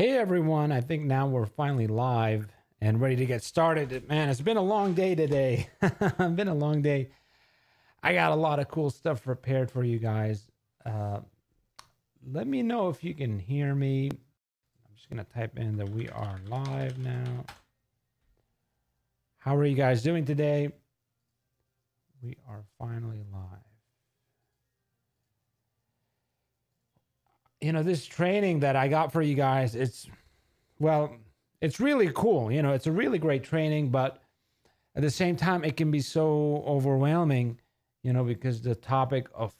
Hey everyone, I think now we're finally live and ready to get started. Man, it's been a long day today. It's been a long day. I got a lot of cool stuff prepared for you guys. Let me know if you can hear me. I'm just going to type in that we are live now. How are you guys doing today? We are finally live. You know, this training that I got for you guys, it's really cool. You know, it's a really great training, but at the same time, it can be so overwhelming, you know, because the topic of,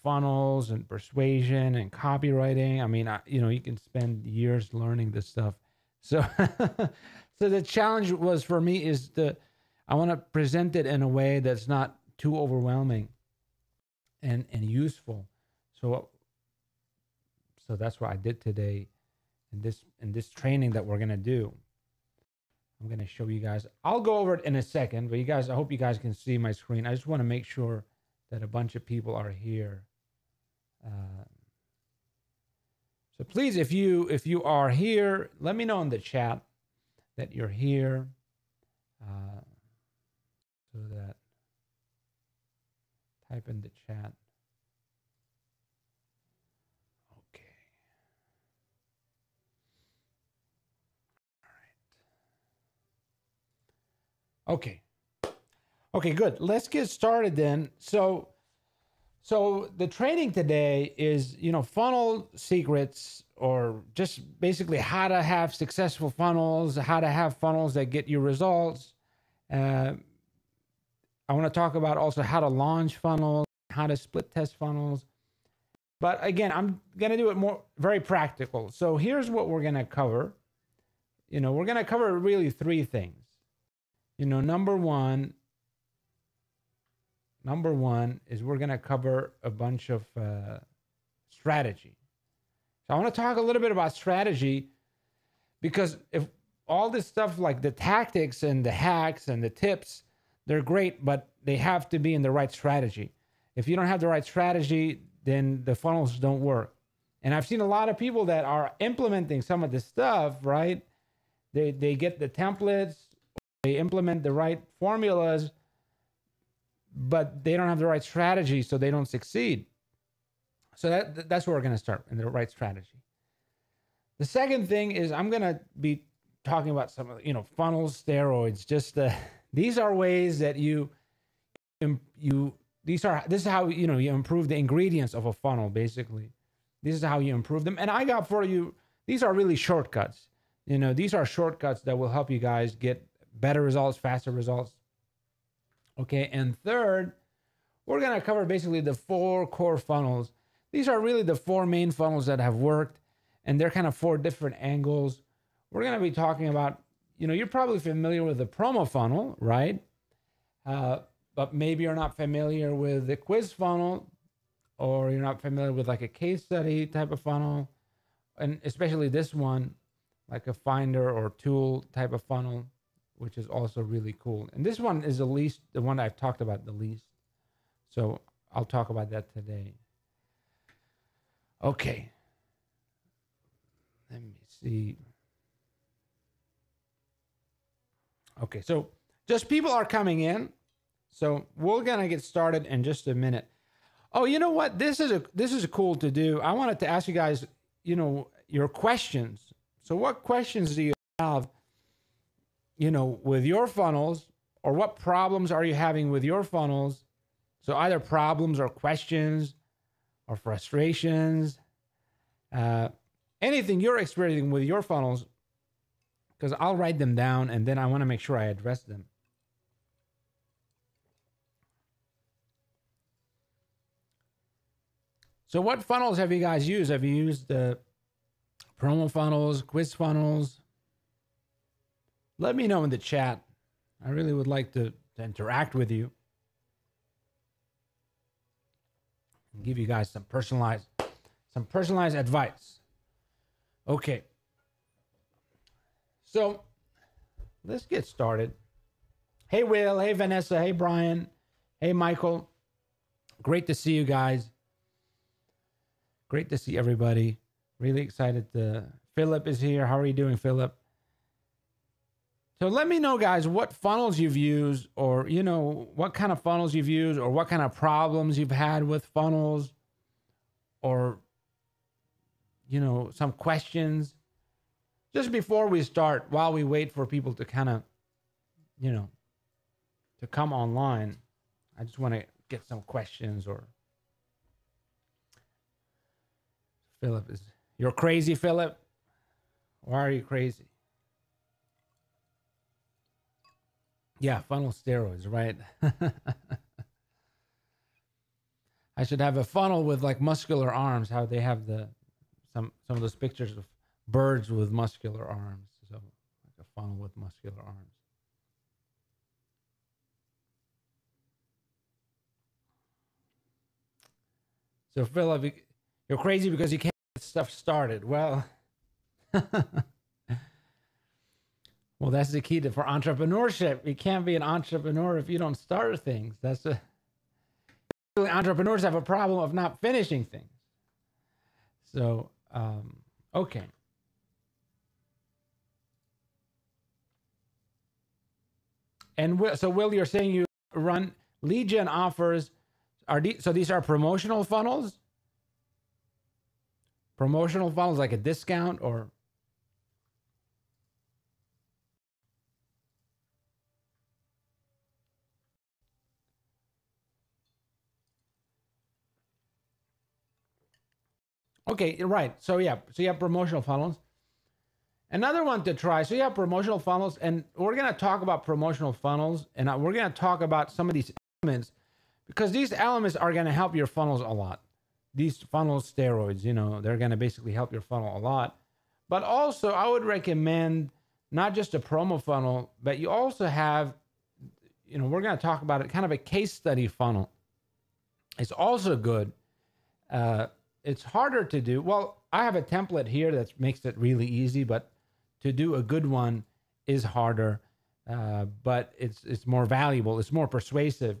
funnels and persuasion and copywriting, I mean, you can spend years learning this stuff. So, so the challenge was for me is I want to present it in a way that's not too overwhelming and useful. So that's what I did today in this training that we're going to do. I'm going to show you guys. I'll go over it in a second, but I hope you guys can see my screen. I just want to make sure that a bunch of people are here. So please, if you are here, let me know in the chat that you're here, so that type in the chat. Okay. Okay, good. Let's get started then. So the training today is, funnel secrets, or just basically how to have successful funnels, how to have funnels that get you results. I want to talk about also how to launch funnels, how to split test funnels. But again, I'm going to do it very practical. So here's what we're going to cover. We're going to cover really three things. Number one is we're going to cover a bunch of strategy. So I want to talk a little bit about strategy, because if all this stuff like the tactics and the hacks and the tips, they're great, but they have to be in the right strategy. If you don't have the right strategy, then the funnels don't work. And I've seen a lot of people that are implementing some of this stuff, right? They get the templates, they implement the right formulas, but they don't have the right strategy, so they don't succeed. So that's where we're going to start, in the right strategy. The second thing is I'm going to be talking about some of funnel steroids. Just these are ways that this is how you improve the ingredients of a funnel. Basically, this is how you improve them. And I got for you, these are really shortcuts. These are shortcuts that will help you guys get better results, faster results. Okay, and third, we're going to cover basically the 4 core funnels. These are really the 4 main funnels that have worked, and they're kind of 4 different angles. We're going to be talking about, you're probably familiar with the promo funnel, right? But maybe you're not familiar with the quiz funnel, or you're not familiar with like a case study type of funnel, and especially this one, like a finder or tool type of funnel, which is also really cool. And this one is the one I've talked about the least. So I'll talk about that today. Okay. Let me see. Okay, so just people are coming in. So we're gonna get started in just a minute. Oh, you know what? This is cool to do. I wanted to ask you guys, your questions. So what questions do you have, with your funnels, or what problems are you having with your funnels? So either problems or questions or frustrations, anything you're experiencing with your funnels, because I'll write them down and then I want to make sure I address them. So what funnels have you guys used? Have you used the promo funnels, quiz funnels? Let me know in the chat. I really would like to interact with you and give you guys some personalized advice. Okay. So let's get started. Hey, Will. Hey, Vanessa. Hey, Brian. Hey, Michael. Great to see you guys. Great to see everybody. Really excited Philip is here. How are you doing, Philip? So let me know, guys, what funnels you've used, or, you know, what kind of funnels you've used, or what kind of problems you've had with funnels, or, you know, some questions. Just before we start, while we wait for people to kind of, you know, to come online, I just want to get some questions. Or Philip is, you're crazy, Philip? Why are you crazy? Yeah, funnel steroids, right? I should have a funnel with like muscular arms, how they have some of those pictures of birds with muscular arms. So like a funnel with muscular arms. So Philip, you're crazy because you can't get stuff started. Well, well, that's the key for entrepreneurship. You can't be an entrepreneur if you don't start things. Entrepreneurs have a problem of not finishing things. So, okay. And so Will, you're saying you run lead gen offers. So these are promotional funnels? Promotional funnels like a discount, or? Okay, right. So yeah, so you have promotional funnels. Another one to try. So you have promotional funnels, and we're going to talk about promotional funnels, and we're going to talk about some of these elements, because these elements are going to help your funnels a lot. These funnel steroids, you know, they're going to basically help your funnel a lot. But also, I would recommend not just a promo funnel, but you also have, you know, we're going to talk about it, kind of a case study funnel. It's also good. It's harder to do. Well, I have a template here that makes it really easy, but to do a good one is harder. But it's more valuable. It's more persuasive.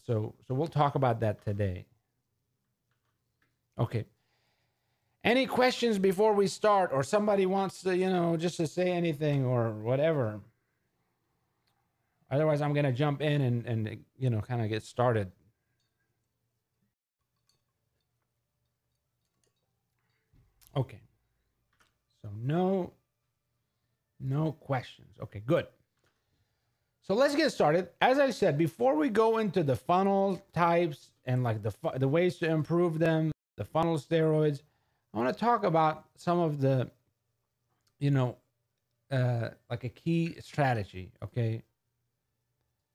So we'll talk about that today. Okay. Any questions before we start, or somebody wants to, you know, just to say anything or whatever? Otherwise, I'm going to jump in and, you know, kind of get started. Okay. So no questions. Okay, good. So let's get started. As I said, before we go into the funnel types and like the ways to improve them, the funnel steroids, I want to talk about some of the, you know, like a key strategy. Okay.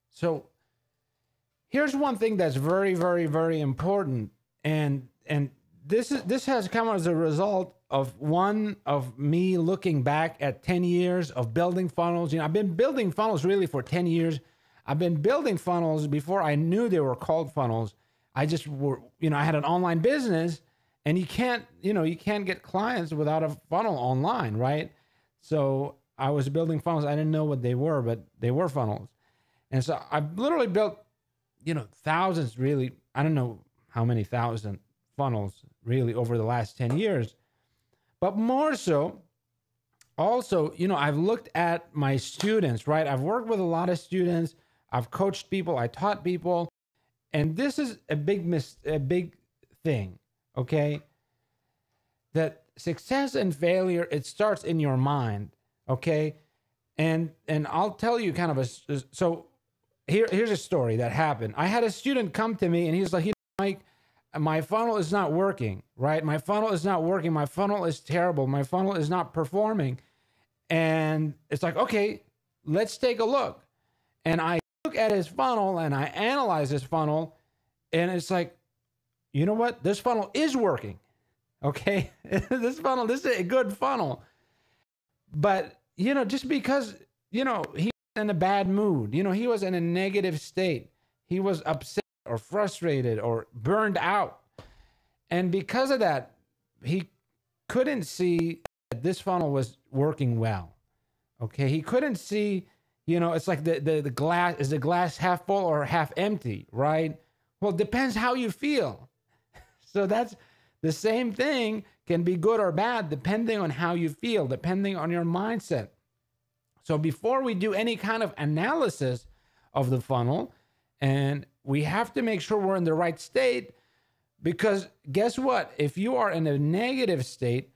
So here's one thing that's very, very, very important. And this has come as a result of me looking back at 10 years of building funnels. You know, I've been building funnels really for 10 years. I've been building funnels before I knew they were called funnels. I just were, you know, I had an online business, and you can't get clients without a funnel online, right? So I was building funnels. I didn't know what they were, but they were funnels. And so I've literally built, you know, thousands, really. I don't know how many thousand funnels really over the last 10 years. But more so, also, you know, I've looked at my students, right? I've worked with a lot of students. I've coached people. I taught people. And this is a big thing, okay? That success and failure, it starts in your mind, okay? And I'll tell you kind of so here's a story that happened. I had a student come to me, and he's like, you know, Mike, my funnel is not working, right? My funnel is not working. My funnel is terrible. My funnel is not performing. And it's like, okay, let's take a look. And I look at his funnel and I analyze his funnel, and it's like, you know what? This funnel is working. Okay. This is a good funnel. But, you know, just because, you know, he was in a bad mood, you know, he was in a negative state, he was upset or frustrated or burned out. And because of that, he couldn't see that this funnel was working well. Okay. He couldn't see, you know, it's like the glass, is the glass half full or half empty, right? Well, it depends how you feel. So that's the same thing can be good or bad depending on how you feel, depending on your mindset. So before we do any kind of analysis of the funnel, and we have to make sure we're in the right state, because guess what? If you are in a negative state,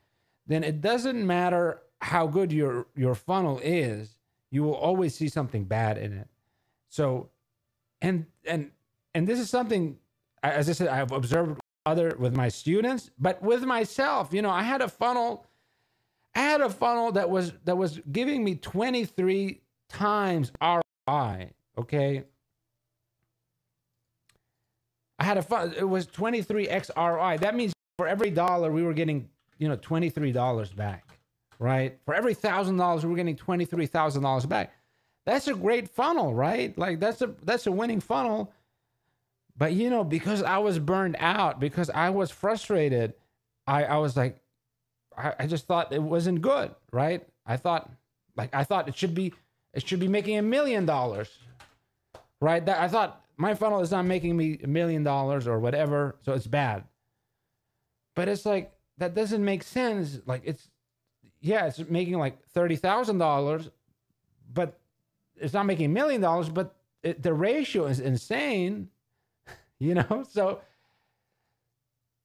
then it doesn't matter how good your funnel is, you will always see something bad in it. So, and this is something, as I said, I've observed with my students, but with myself, I had a funnel that was giving me 23 times ROI. Okay. I had a funnel, it was 23x ROI. That means for every dollar we were getting, $23 back, right? For every $1,000 we were getting $23,000 back. That's a great funnel, right? Like that's a winning funnel. But because I was burned out, because I was frustrated, I was like, I just thought it wasn't good, right? I thought it should be making $1 million, right? I thought my funnel is not making me $1 million or whatever, so it's bad. But it's like, that doesn't make sense. Like it's making like $30,000, but it's not making $1 million, but the ratio is insane. So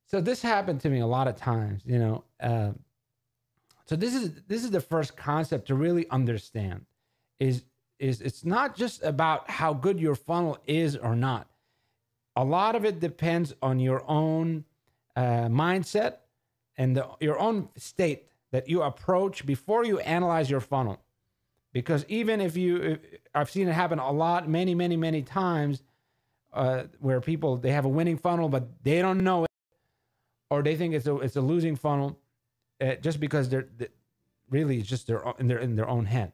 this happened to me a lot of times, so this is the first concept to really understand is it's not just about how good your funnel is or not. A lot of it depends on your own mindset and your own state that you approach before you analyze your funnel. Because even I've seen it happen a lot, many, many, many times, where people, they have a winning funnel, but they don't know it, or they think it's a losing funnel, just because they're really it's just in their own head.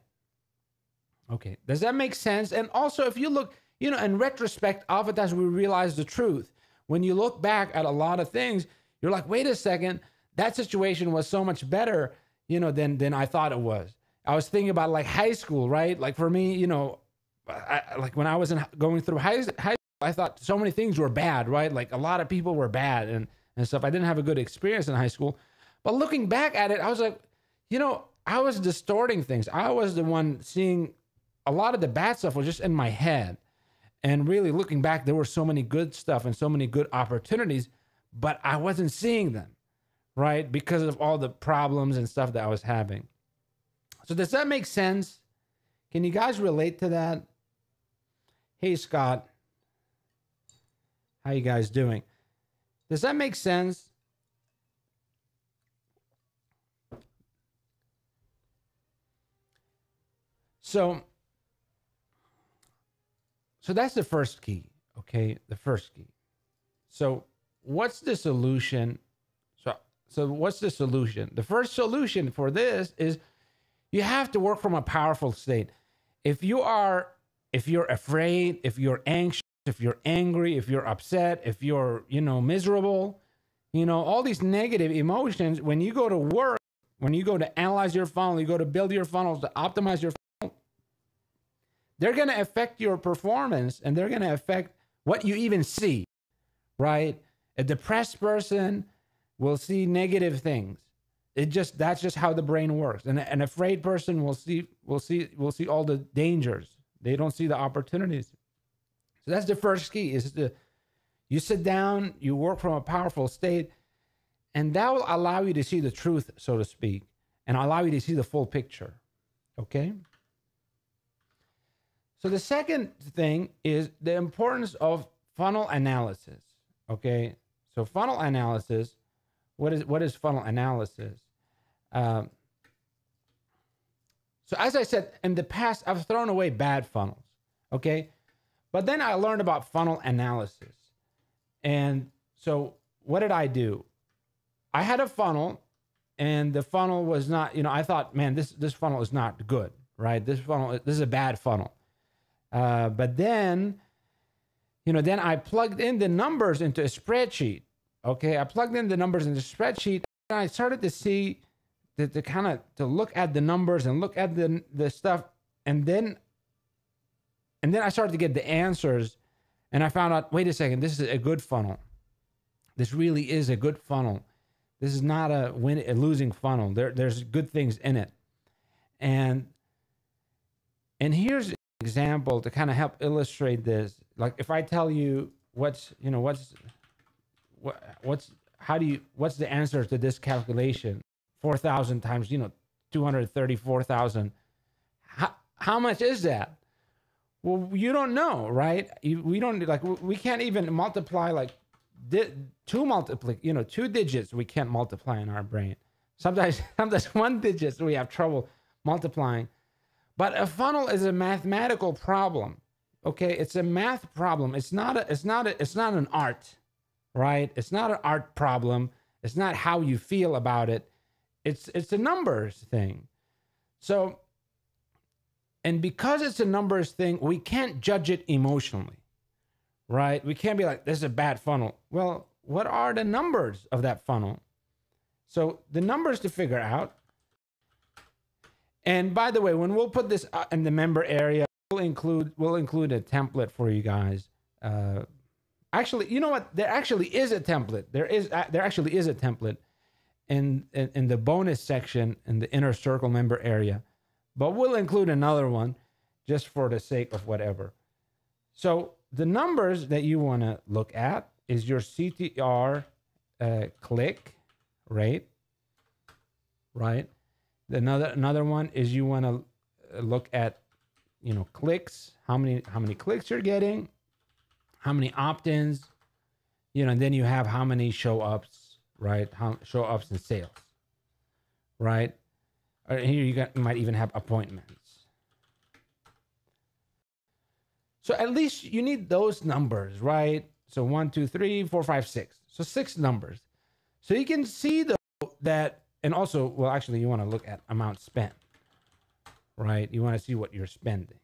Okay, does that make sense? And also, if you look, in retrospect, oftentimes we realize the truth. When you look back at a lot of things, you're like, wait a second, that situation was so much better, than I thought it was. I was thinking about like high school, right? Like for me, like when I was going through high school, I thought so many things were bad, right? Like a lot of people were bad and stuff. I didn't have a good experience in high school. But looking back at it, I was like, I was distorting things. I was the one seeing a lot of the bad stuff was just in my head. And really looking back, there were so many good stuff and so many good opportunities, but I wasn't seeing them, right? Because of all the problems and stuff that I was having. So does that make sense? Can you guys relate to that? Hey, Scott. How you guys doing? Does that make sense? So that's the first key, okay? The first key. So what's the solution? So what's the solution? The first solution for this is you have to work from a powerful state. If you're afraid, if you're anxious, if you're angry, if you're upset, if you're, miserable, all these negative emotions, when you go to work, when you go to analyze your funnel, you go to build your funnels, to optimize your funnel, they're going to affect your performance and they're going to affect what you even see, right? A depressed person will see negative things. That's just how the brain works. And an afraid person will see all the dangers. They don't see the opportunities. So that's the first key, is you sit down, you work from a powerful state, and that will allow you to see the truth, so to speak, and allow you to see the full picture. Okay? So the second thing is the importance of funnel analysis. Okay? So funnel analysis, what is funnel analysis? So as I said, in the past, I've thrown away bad funnels. Okay? But then I learned about funnel analysis. And so what did I do? I had a funnel, and the funnel was not, I thought, man, this funnel is not good, right? This is a bad funnel. But then, then I plugged in the numbers into a spreadsheet. Okay, I plugged in the numbers into a spreadsheet, and I started to see, to look at the numbers and look at the stuff, and then I started to get the answers, and I found out, wait a second, this is a good funnel. This really is a good funnel, This is not a losing funnel. There's good things in it. And here's an example to kind of help illustrate this. Like if I tell you what's the answer to this calculation? 4,000 times, 234,000. How much is that? Well, you don't know, right? We can't even multiply like two digits we can't multiply in our brain. Sometimes one digit we have trouble multiplying. But a funnel is a mathematical problem. Okay, it's a math problem. It's not an art, right? It's not an art problem. It's not how you feel about it. It's a numbers thing. So, and because it's a numbers thing, we can't judge it emotionally, right? We can't be like, this is a bad funnel. Well, what are the numbers of that funnel? So the numbers to figure out. And by the way, when we'll put this in the member area, we'll include a template for you guys. Actually, you know what? There actually is a template. There actually is a template in the bonus section in the inner circle member area, but we'll include another one just for the sake of whatever. So the numbers that you want to look at is your CTR click rate, right? Another one is you want to look at, clicks, how many clicks you're getting, how many opt-ins, and then you have how many show-ups, right? Show-ups and sales, right? Or here you might even have appointments. So at least you need those numbers, right? So 1, 2, 3, 4, 5, 6. So 6 numbers. So you can see that, and also, well, actually, you want to look at amount spent, right? You want to see what you're spending.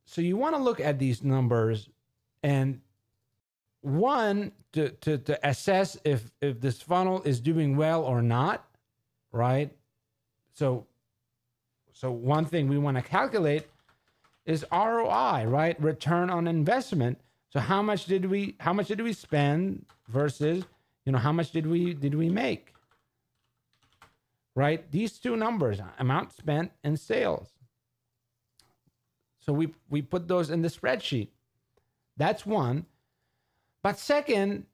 So you want to look at these numbers, and one, to assess if this funnel is doing well or not, right? So one thing we want to calculate is ROI, right? Return on investment. So how much did we spend versus, how much did we make? Right? These two numbers, amount spent and sales. So we put those in the spreadsheet. That's one. But second,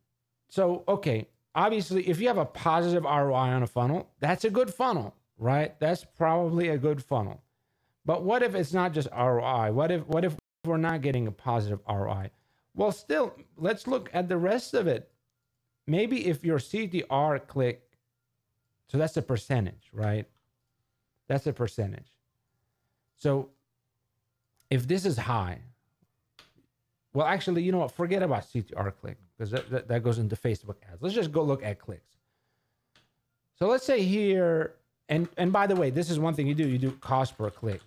okay, obviously if you have a positive ROI on a funnel, that's a good funnel, right? That's probably a good funnel. But what if it's not just ROI? What if we're not getting a positive ROI? Well, still, let's look at the rest of it. Maybe if your CTR click, so that's a percentage, right? That's a percentage. So if this is high, well, actually, you know what? Forget about CTR click because that goes into Facebook ads. Let's just go look at clicks. So let's say here, and by the way, this is one thing you do. You do cost per click.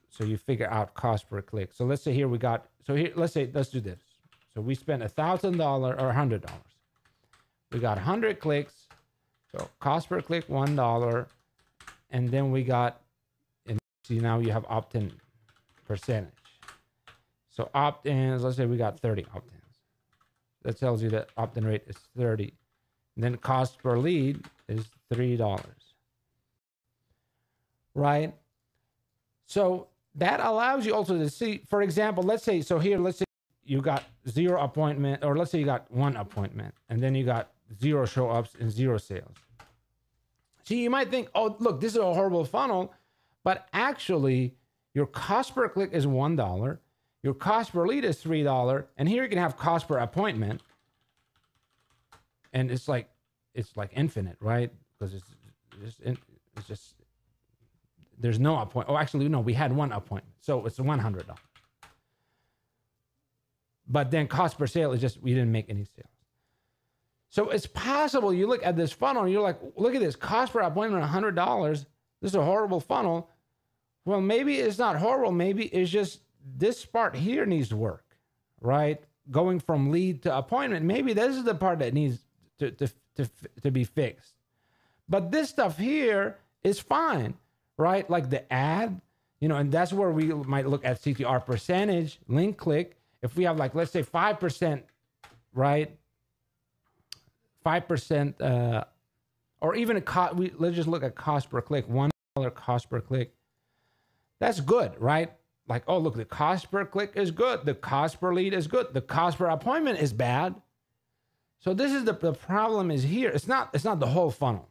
So you figure out cost per click. So let's say here let's do this. So we spent $1,000 or $100. We got 100 clicks. So cost per click, $1. And then we got, and see now you have opt-in percentage. So opt-ins, let's say we got 30 opt-ins. That tells you that opt-in rate is 30. And then cost per lead is $3. Right? So that allows you also to see, for example, let's say you got 0 appointment, or let's say you got 1 appointment, and then you got 0 show-ups and 0 sales. So you might think, oh, look, this is a horrible funnel, but actually your cost per click is $1. Your cost per lead is $3, and here you can have cost per appointment, and it's like infinite, right? Because it's just there's no appointment. Oh, actually, no, we had 1 appointment, so it's $100. But then cost per sale is just we didn't make any sales. So it's possible you look at this funnel and you're like, look at this cost per appointment, $100. This is a horrible funnel. Well, maybe it's not horrible. Maybe it's just this part here needs work, right? Going from lead to appointment. Maybe this is the part that needs to be fixed. But this stuff here is fine, right? Like the ad, and that's where we might look at CTR percentage, link click. If we have let's say 5%, right? 5%, or even let's just look at cost per click, $1 cost per click. That's good, right? Like, oh, look, the cost per click is good. The cost per lead is good. The cost per appointment is bad. So this is the problem is here. It's not the whole funnel.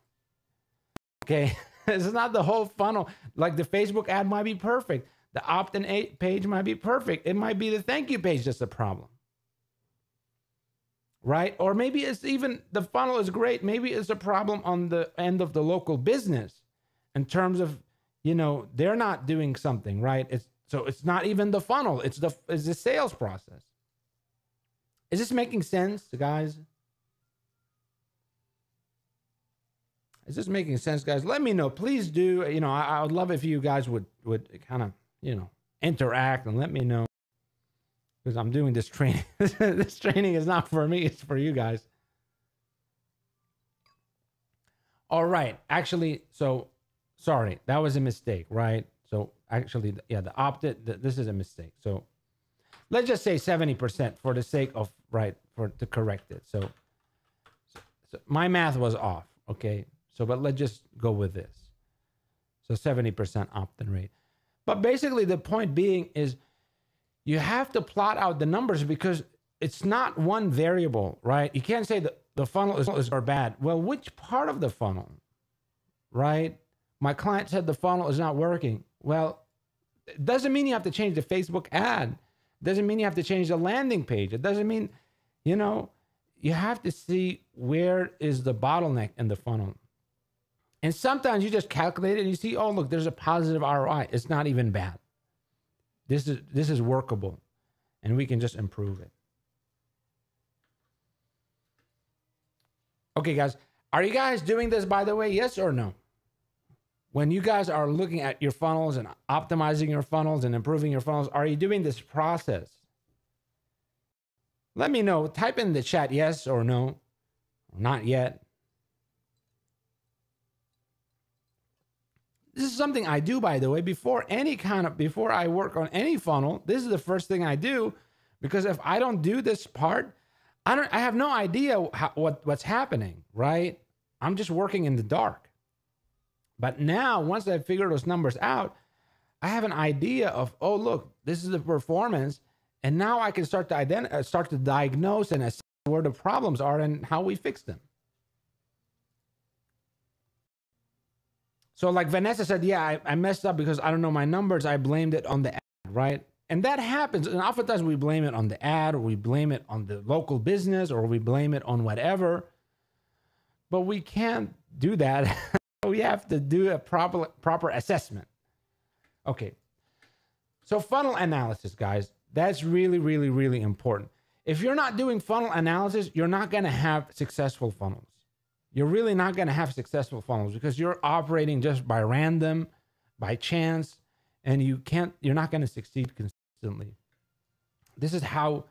Okay. It's not the whole funnel. Like the Facebook ad might be perfect. The opt-in page might be perfect. It might be the thank you page that's the problem. Right? Or maybe it's even the funnel is great. Maybe it's a problem on the end of the local business in terms of, you know, they're not doing something, right? So it's not even the funnel. It's the sales process. Is this making sense, guys? Is this making sense, guys? Let me know. Please do. You know, I would love if you guys would kind of, you know, interact and let me know. Because I'm doing this training. This training is not for me. It's for you guys. All right. Actually, so, sorry. That was a mistake, right? So, actually, yeah, the opt-in, this is a mistake. So, let's just say 70% for the sake of, right, to correct it. So my math was off, okay? So, but let's just go with this. So 70% opt-in rate. But basically the point being is you have to plot out the numbers because it's not one variable, right? You can't say that the funnel is or bad. Well, which part of the funnel, right? My client said the funnel is not working. Well, it doesn't mean you have to change the Facebook ad. It doesn't mean you have to change the landing page. It doesn't mean, you know, you have to see where is the bottleneck in the funnel. And sometimes you just calculate it and you see, oh, look, there's a positive ROI. It's not even bad. This is workable and we can just improve it. Okay, guys, are you guys doing this, by the way? Yes or no? When you guys are looking at your funnels and optimizing your funnels and improving your funnels, are you doing this process? Let me know. Type in the chat yes or no. Not yet. This is something I do, by the way, before I work on any funnel. This is the first thing I do, because if I don't do this part, I have no idea what's happening, right? I'm just working in the dark. But now, once I figure those numbers out, I have an idea of, oh, look, this is the performance. And now I can start to diagnose and assess where the problems are and how we fix them. So like Vanessa said, yeah, I messed up because I don't know my numbers. I blamed it on the ad, right? And that happens. And oftentimes we blame it on the ad, or we blame it on the local business, or we blame it on whatever. But we can't do that. We have to do a proper assessment. Okay. So funnel analysis, guys, that's really, really, really important. If you're not doing funnel analysis, you're not going to have successful funnels. You're really not going to have successful funnels because you're operating just by random, by chance, and you're not going to succeed consistently. This is how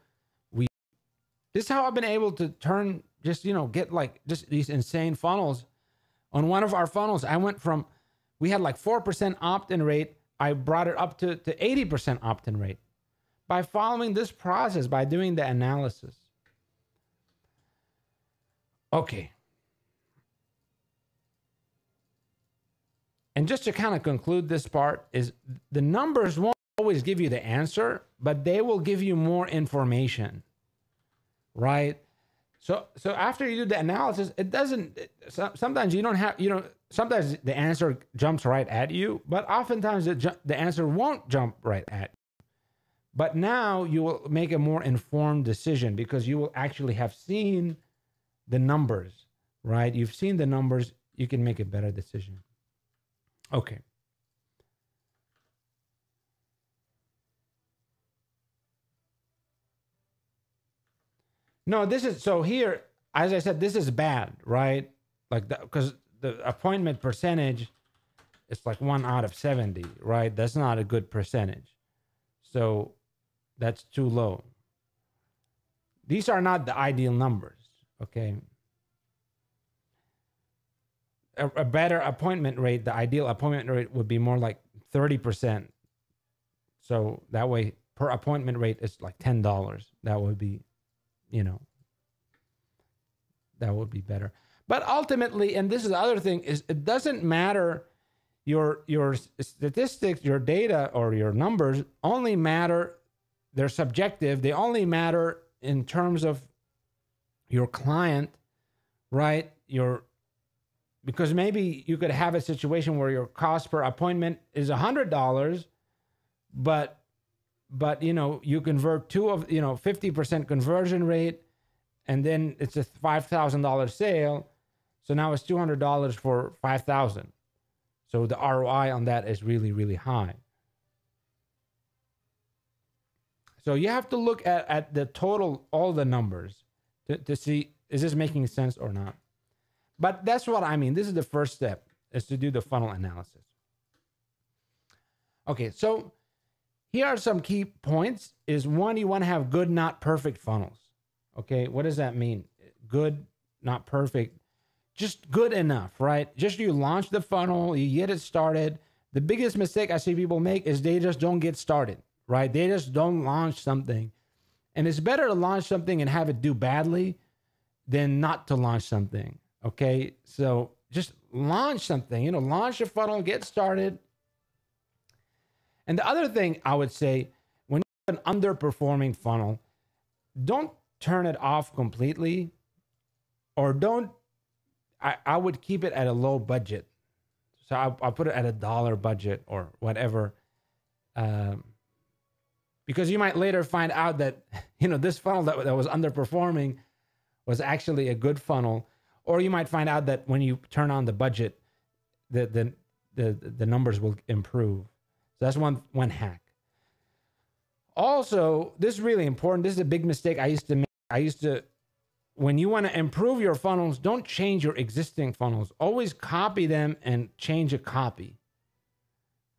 I've been able to turn get like just these insane funnels. On one of our funnels, we had like 4% opt-in rate. I brought it up to 80% opt-in rate by following this process, by doing the analysis. Okay. And just to kind of conclude this part is the numbers won't always give you the answer, but they will give you more information, right? So after you do the analysis, sometimes you don't have, sometimes the answer jumps right at you, but oftentimes the answer won't jump right at you. But now you will make a more informed decision because you will actually have seen the numbers, right? You've seen the numbers, you can make a better decision. Okay. No, so here, as I said, this is bad, right? Like, because the appointment percentage is like 1 out of 70, right? That's not a good percentage. So that's too low. These are not the ideal numbers, okay? A better appointment rate, the ideal appointment rate would be more like 30%. So that way, per appointment rate is like $10. That would be, That would be better. But ultimately, and this is the other thing, is it doesn't matter your statistics, your data, or your numbers only matter. They're subjective. They only matter in terms of your client, right? Because maybe you could have a situation where your cost per appointment is $100, but you convert 50% conversion rate, and then it's a $5,000 sale. So now it's $200 for $5,000. So the ROI on that is really, really high. So you have to look at the total, all the numbers to see, is this making sense or not? But that's what I mean. This is the first step, is to do the funnel analysis. Okay, so here are some key points. Is one, you want to have good, not perfect funnels. Okay, what does that mean? Good, not perfect. Just good enough, right? Just you launch the funnel, you get it started. The biggest mistake I see people make is they just don't get started, right? They just don't launch something. And it's better to launch something and have it do badly than not to launch something, okay? So just launch something, launch your funnel, get started. And the other thing I would say, when you have an underperforming funnel, don't turn it off completely, or I would keep it at a low budget. So I'll put it at $1 budget or whatever. Because you might later find out that, this funnel that was underperforming was actually a good funnel. Or you might find out that when you turn on the budget, the numbers will improve. So that's one hack. Also, this is really important. This is a big mistake I used to make. When you want to improve your funnels, don't change your existing funnels. Always copy them and change a copy,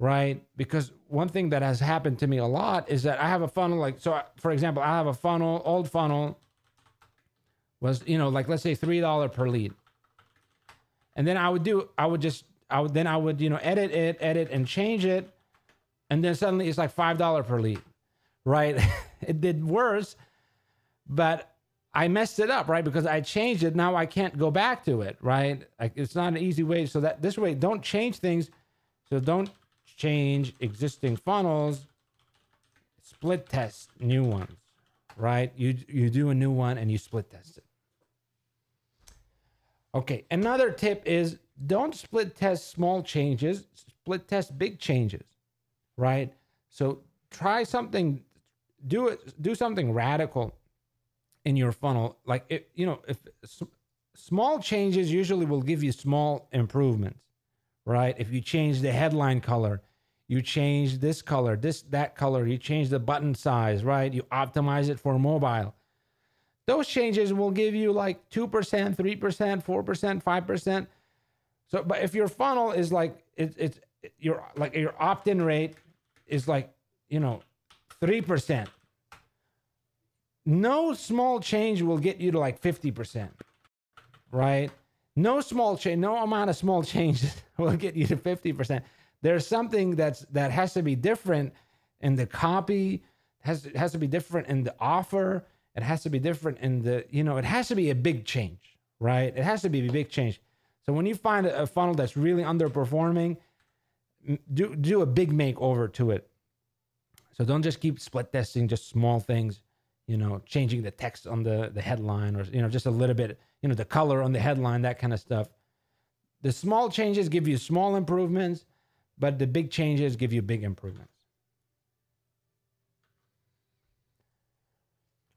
right? Because one thing that has happened to me a lot is that I have a funnel, for example, I have a funnel, old funnel was, let's say $3 per lead. And then I would edit and change it. And then suddenly it's like $5 per lead, right? It did worse, but I messed it up, right? Because I changed it. Now I can't go back to it, right? It's not an easy way. So that this way, don't change things. So don't change existing funnels. Split test new ones, right? You do a new one and you split test it. Okay, another tip is don't split test small changes. Split test big changes, right? So try something, do something radical in your funnel. Like, if small changes usually will give you small improvements, right? If you change the headline color, you change this color, that color, you change the button size, right? You optimize it for mobile. Those changes will give you like 2%, 3%, 4%, 5%. So, but if your funnel is like, your opt-in rate is like, 3%. No small change will get you to like 50%, right? No amount of small changes will get you to 50%. There's something that has to be different in the copy, has to be different in the offer. It has to be different in the, it has to be a big change, right? It has to be a big change. So when you find a funnel that's really underperforming, do a big makeover to it. So don't just keep split testing just small things. Changing the text on the headline, or, just a little bit, the color on the headline, that kind of stuff. The small changes give you small improvements, but the big changes give you big improvements.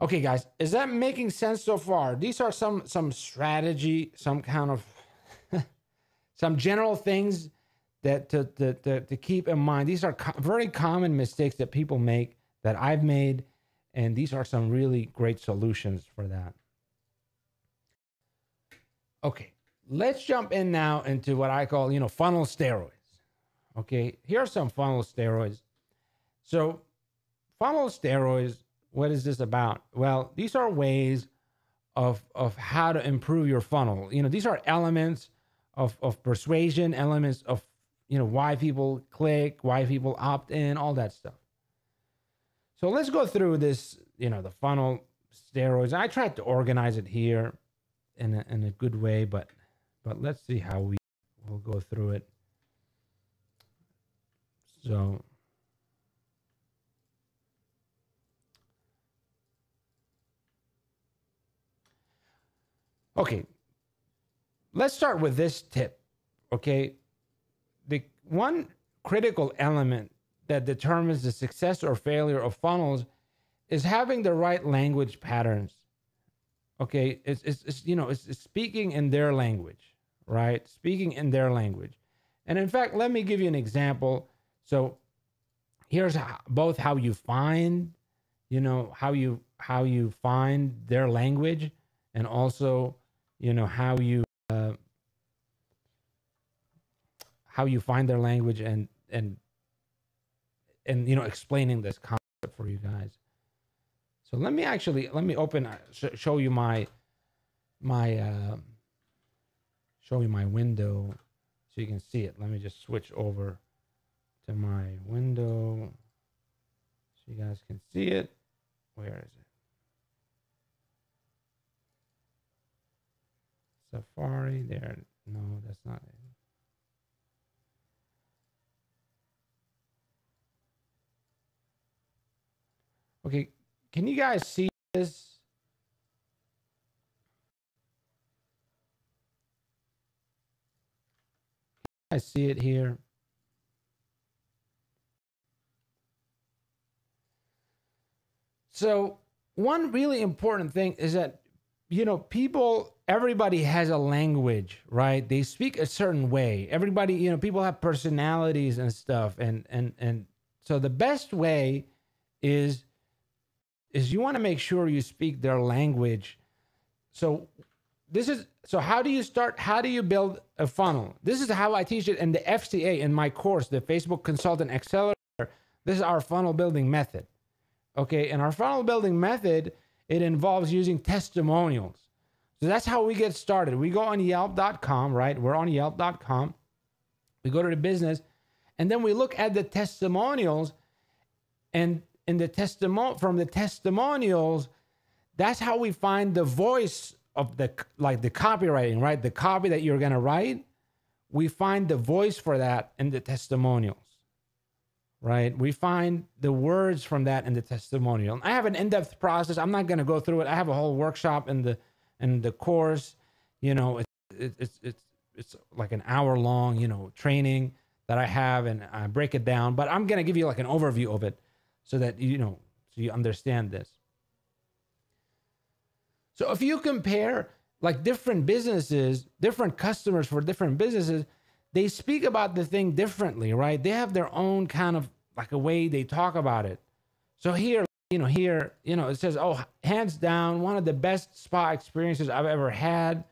Okay, guys, is that making sense so far? These are some strategy, some kind of, some general things that to keep in mind. These are very common mistakes that people make, that I've made. And these are some really great solutions for that. Okay, let's jump in now into what I call, funnel steroids. Okay, here are some funnel steroids. So funnel steroids, what is this about? Well, these are ways of how to improve your funnel. These are elements of persuasion, elements of, why people click, why people opt in, all that stuff. So let's go through this, the funnel steroids. I tried to organize it here. in a good way, but let's see how we will go through it. So okay, let's start with this tip. Okay, the one critical element that determines the success or failure of funnels is having the right language patterns. Okay, it's speaking in their language, right? Speaking in their language. And in fact, let me give you an example. So here's both how you find, how you find their language, and also, how you find their language, and explaining this concept for you guys. So let me open, show you my window so you can see it. Let me just switch over to my window so you guys can see it. Where is it? Safari there. No, that's not it. Okay, can you guys see this? I see it here. So one really important thing is that, everybody has a language, right? They speak a certain way. Everybody, people have personalities and stuff. And so the best way is you want to make sure you speak their language. So how do you start? How do you build a funnel? This is how I teach it in the FCA, in my course, the Facebook Consultant Accelerator. This is our funnel building method. Okay, and our funnel building method, it involves using testimonials. So that's how we get started. We go on Yelp.com, right? We're on Yelp.com. We go to the business, and then we look at the testimonials, and from the testimonials, that's how we find the voice of the copywriting, right? The copy that you're gonna write, we find the voice for that in the testimonials. Right? We find the words from that in the testimonial. I have an in-depth process. I'm not going to go through it. I have a whole workshop in the course. It's like an hour long, training that I have, and I break it down. But I'm going to give you like an overview of it so that so you understand this. So if you compare like different businesses, different customers for different businesses, they speak about the thing differently, right? They have their own kind of like a way they talk about it. So here, it says, oh, hands down, one of the best spa experiences I've ever had.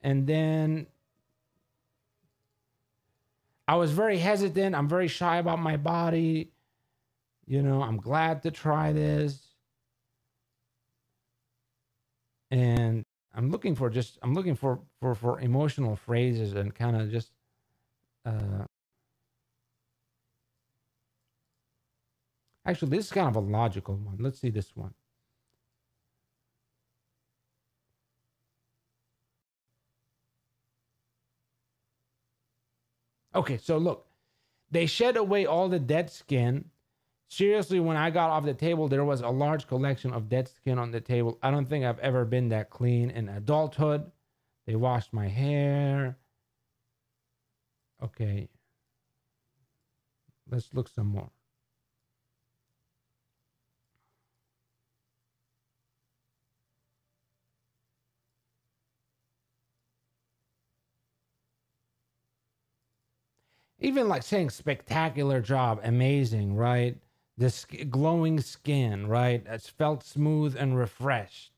And then I was very hesitant. I'm very shy about my body. I'm glad to try this. And I'm looking for emotional phrases and kind of just, actually, this is kind of a logical one. Let's see this one. Okay, so look, they shed away all the dead skin. Seriously, when I got off the table, there was a large collection of dead skin on the table. I don't think I've ever been that clean in adulthood. They washed my hair. Okay. Let's look some more. Even like saying spectacular job, amazing, right? This glowing skin, right? It's felt smooth and refreshed,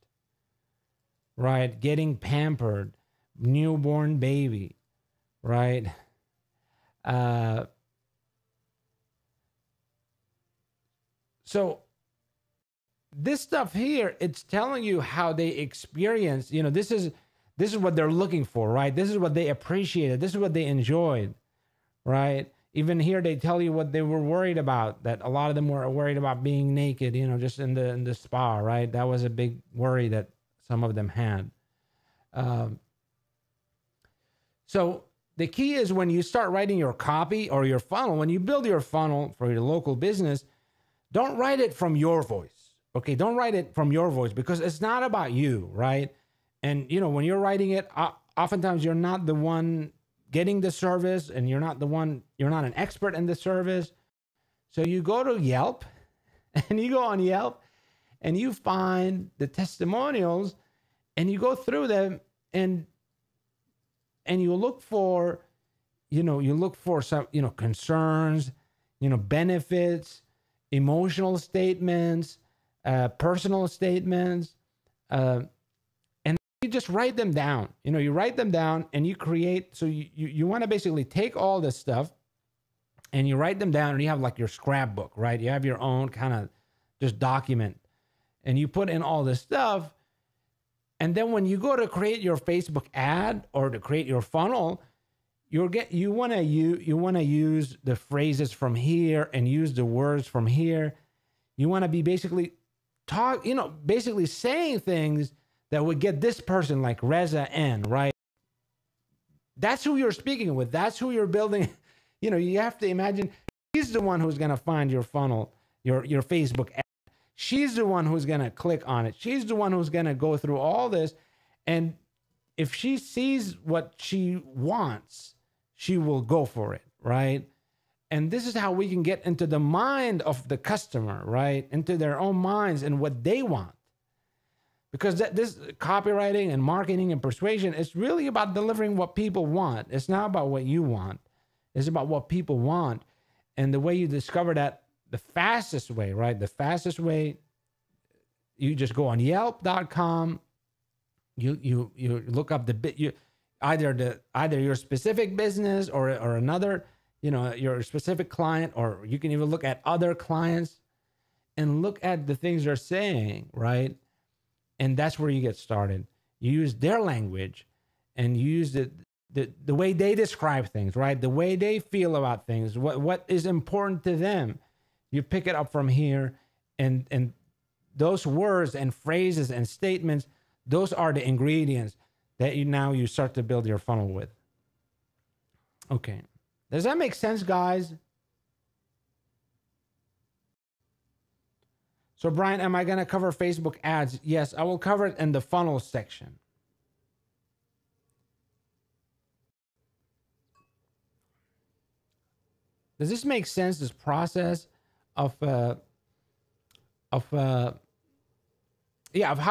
right? Getting pampered, newborn baby, right? So this stuff here, it's telling you how they experience, this is what they're looking for, right? This is what they appreciated. This is what they enjoyed, right? Even here, they tell you what they were worried about, that a lot of them were worried about being naked, just in the spa, right? That was a big worry that some of them had. Um, so the key is when you start writing your copy or your funnel, when you build your funnel for your local business, don't write it from your voice. Okay, don't write it from your voice because it's not about you, right? And you know, when you're writing it, oftentimes you're not the one getting the service, and you're not an expert in the service. So you go to Yelp, and you go on Yelp, and you find the testimonials, and you go through them, and you look for, some, concerns, benefits, emotional statements, personal statements, and you just write them down. You write them down, and you create. So you want to basically take all this stuff, and you write them down, and you have like your scrapbook, right? You have your own kind of just document, and you put in all this stuff. And then when you go to create your Facebook ad or to create your funnel, you want to use the phrases from here and use the words from here. You want to be basically basically saying things that would get this person, like Reza N, right? That's who you're speaking with. That's who you're building. You have to imagine she's the one who's going to find your funnel, your Facebook ad. She's the one who's going to click on it. She's the one who's going to go through all this. And if she sees what she wants, she will go for it, right? And this is how we can get into the mind of the customer, right? Into their own minds and what they want. Because this copywriting and marketing and persuasion is really about delivering what people want. It's not about what you want. It's about what people want. And the way you discover that, the fastest way, right? The fastest way, you just go on Yelp.com. You look up the bit. Either your specific business or another, your specific client, or you can even look at other clients and look at the things they're saying, right? And that's where you get started. You use their language, and you use the way they describe things, right? The way they feel about things. What is important to them. You pick it up from here, and those words and phrases and statements, those are the ingredients that you start to build your funnel with. Okay. Does that make sense, guys? So, Brian, am I going to cover Facebook ads? Yes, I will cover it in the funnel section. Does this make sense, this process of how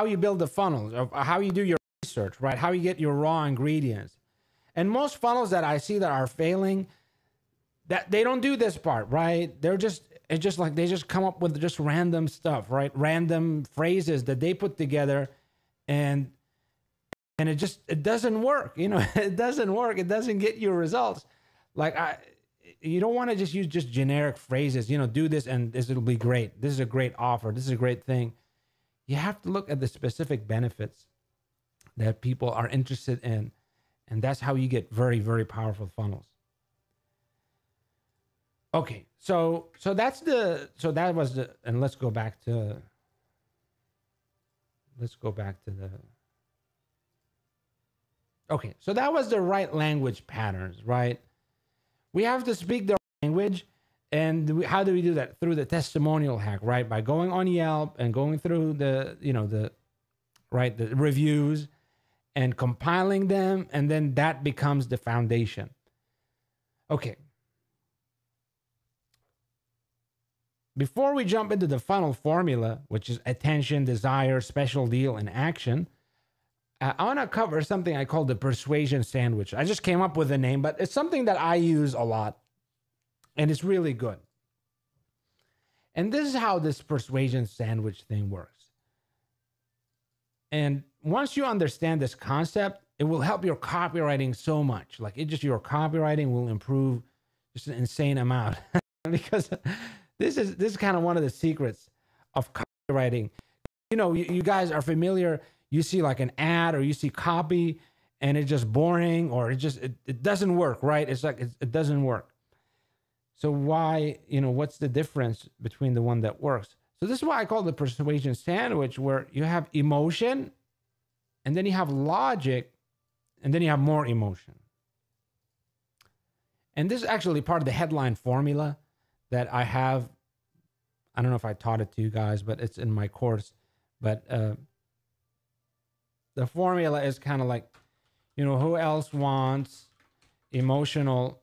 you build the funnels, of how you do your research, right? How you get your raw ingredients. And most funnels that I see that are failing, that they don't do this part, right? It's just like they just come up with just random stuff, right? Random phrases that they put together, and it doesn't work. It doesn't work. It doesn't get you results. You don't want to just use just generic phrases, do this and it'll be great. This is a great offer. This is a great thing. You have to look at the specific benefits that people are interested in. And that's how you get very, very powerful funnels. Okay. So that was and let's go back to okay. So that was the right language patterns, right? We have to speak the language. And how do we do that? Through the testimonial hack, right? By going on Yelp and going through the reviews and compiling them. And then that becomes the foundation. Okay. Before we jump into the funnel formula, which is attention, desire, special deal, and action, I want to cover something I call the persuasion sandwich. I just came up with the name, but it's something that I use a lot, and it's really good. And this is how this persuasion sandwich thing works. And once you understand this concept, it will help your copywriting so much. Your copywriting will improve just an insane amount because this is kind of one of the secrets of copywriting. You guys are familiar. You see like an ad or you see copy and it's just boring, or it doesn't work, right? It's like it doesn't work. So why, what's the difference between the one that works? So this is why I call the persuasion sandwich, where you have emotion and then you have logic And then you have more emotion. And this is actually part of the headline formula that I have. I don't know if I taught it to you guys, but it's in my course. But the formula is kind of like, who else wants emotional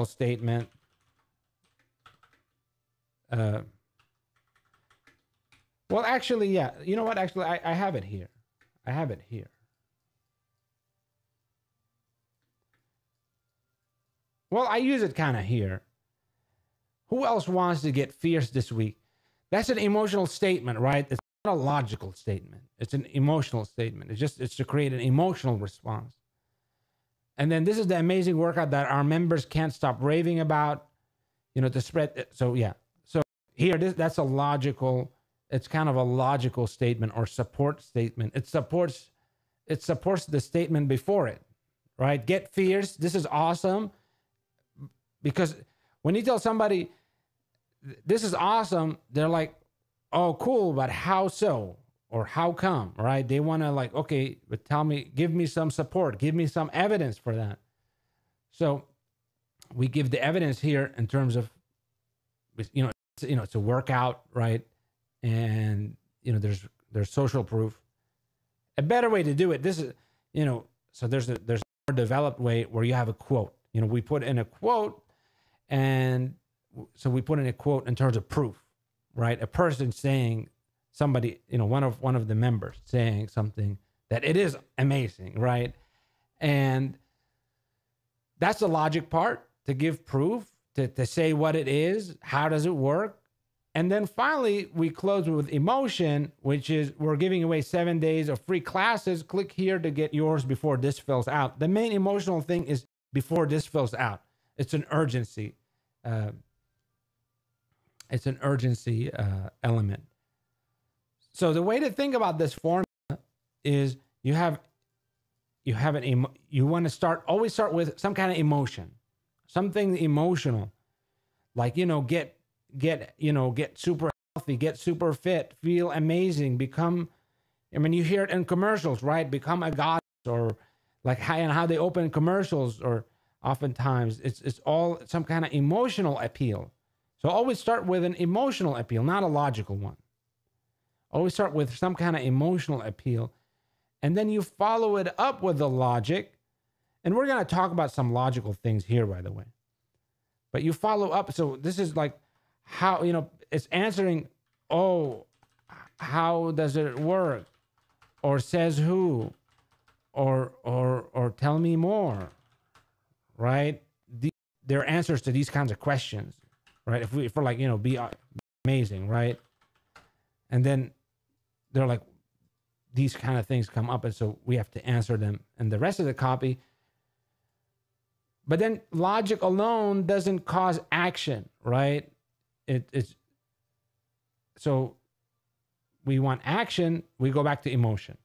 statement? Well, actually, yeah. You know what? Actually, I have it here. I have it here. Well, I use it kind of here. Who else wants to get fierce this week? That's an emotional statement, right? It's not a logical statement. It's an emotional statement. It's to create an emotional response. And then this is the amazing workout that our members can't stop raving about, to spread. So yeah. So here, that's a logical, it's kind of a logical statement or support statement. It supports the statement before it, right? Get fierce. This is awesome. Because when you tell somebody this is awesome, they're like, oh, cool, but how so? Or how come, right? They want to like, okay, but give me some support. Give me some evidence for that. So we give the evidence here in terms of, it's a workout, right? And, there's social proof. A better way to do it, this is, so there's a more developed way where you have a quote. We put in a quote. And so we put in a quote in terms of proof, right? A person saying, somebody, one of the members saying something that it is amazing, right? And that's the logic part, to give proof, to say what it is, how does it work? And then finally, we close with emotion, which is we're giving away 7 days of free classes. Click here to get yours before this fills out. The main emotional thing is before this fills out. It's an urgency. It's an urgency element. So the way to think about this formula is you want to always start with some kind of emotion, something emotional, like get super healthy, get super fit, feel amazing, you hear it in commercials, right? Become a goddess, or like how they open commercials, or oftentimes it's all some kind of emotional appeal. So always start with an emotional appeal, not a logical one. Always start with some kind of emotional appeal. And then you follow it up with the logic. And we're going to talk about some logical things here, by the way. But you follow up. So this is like how, it's answering, oh, how does it work? Or says who? Or tell me more. Right? They're answers to these kinds of questions. Right? If we're like, be amazing, right? And then they're like, these kind of things come up, and so we have to answer them in the rest of the copy. But then logic alone doesn't cause action, right? It's so we want action, we go back to emotion.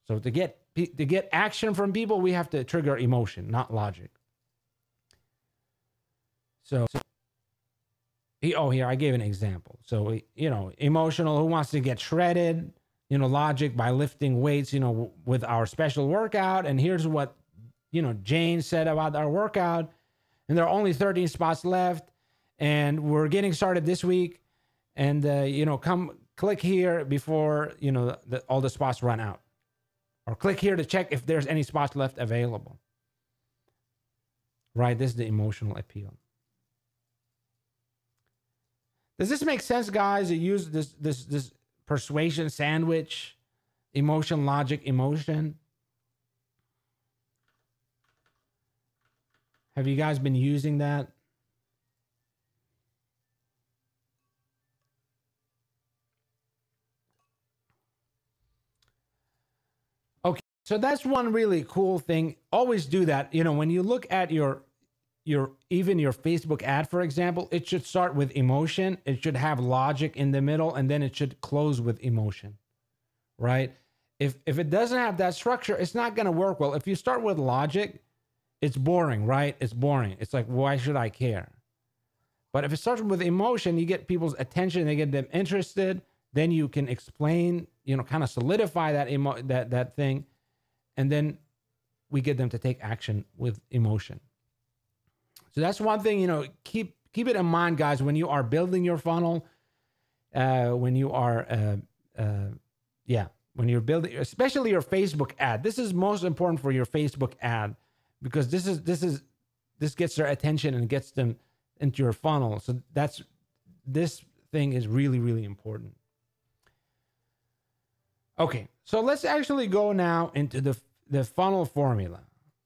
So to get action from people, we have to trigger emotion, not logic. So here I gave an example. So emotional, who wants to get shredded? Logic, by lifting weights, with our special workout. And here's what, Jane said about our workout. And there are only 13 spots left. And we're getting started this week. And, come click here before, all the spots run out. Or click here to check if there's any spots left available. Right? This is the emotional appeal. Does this make sense, guys? You use this persuasion sandwich, emotion, logic, emotion. Have you guys been using that? Okay, so that's one really cool thing. Always do that. When you look at your even your Facebook ad, for example, it should start with emotion. It should have logic in the middle, and then it should close with emotion, right? If it doesn't have that structure, it's not going to work well. If you start with logic, it's boring, right? It's boring. It's like, why should I care? But if it starts with emotion, you get people's attention, they get them interested. Then you can explain, kind of solidify that thing, and then we get them to take action with emotion. So that's one thing, keep it in mind, guys, when you are building your funnel, when you are, when you're building, especially your Facebook ad. This is most important for your Facebook ad, because this gets their attention and gets them into your funnel. So this thing is really, really important. Okay, so let's actually go now into the funnel formula.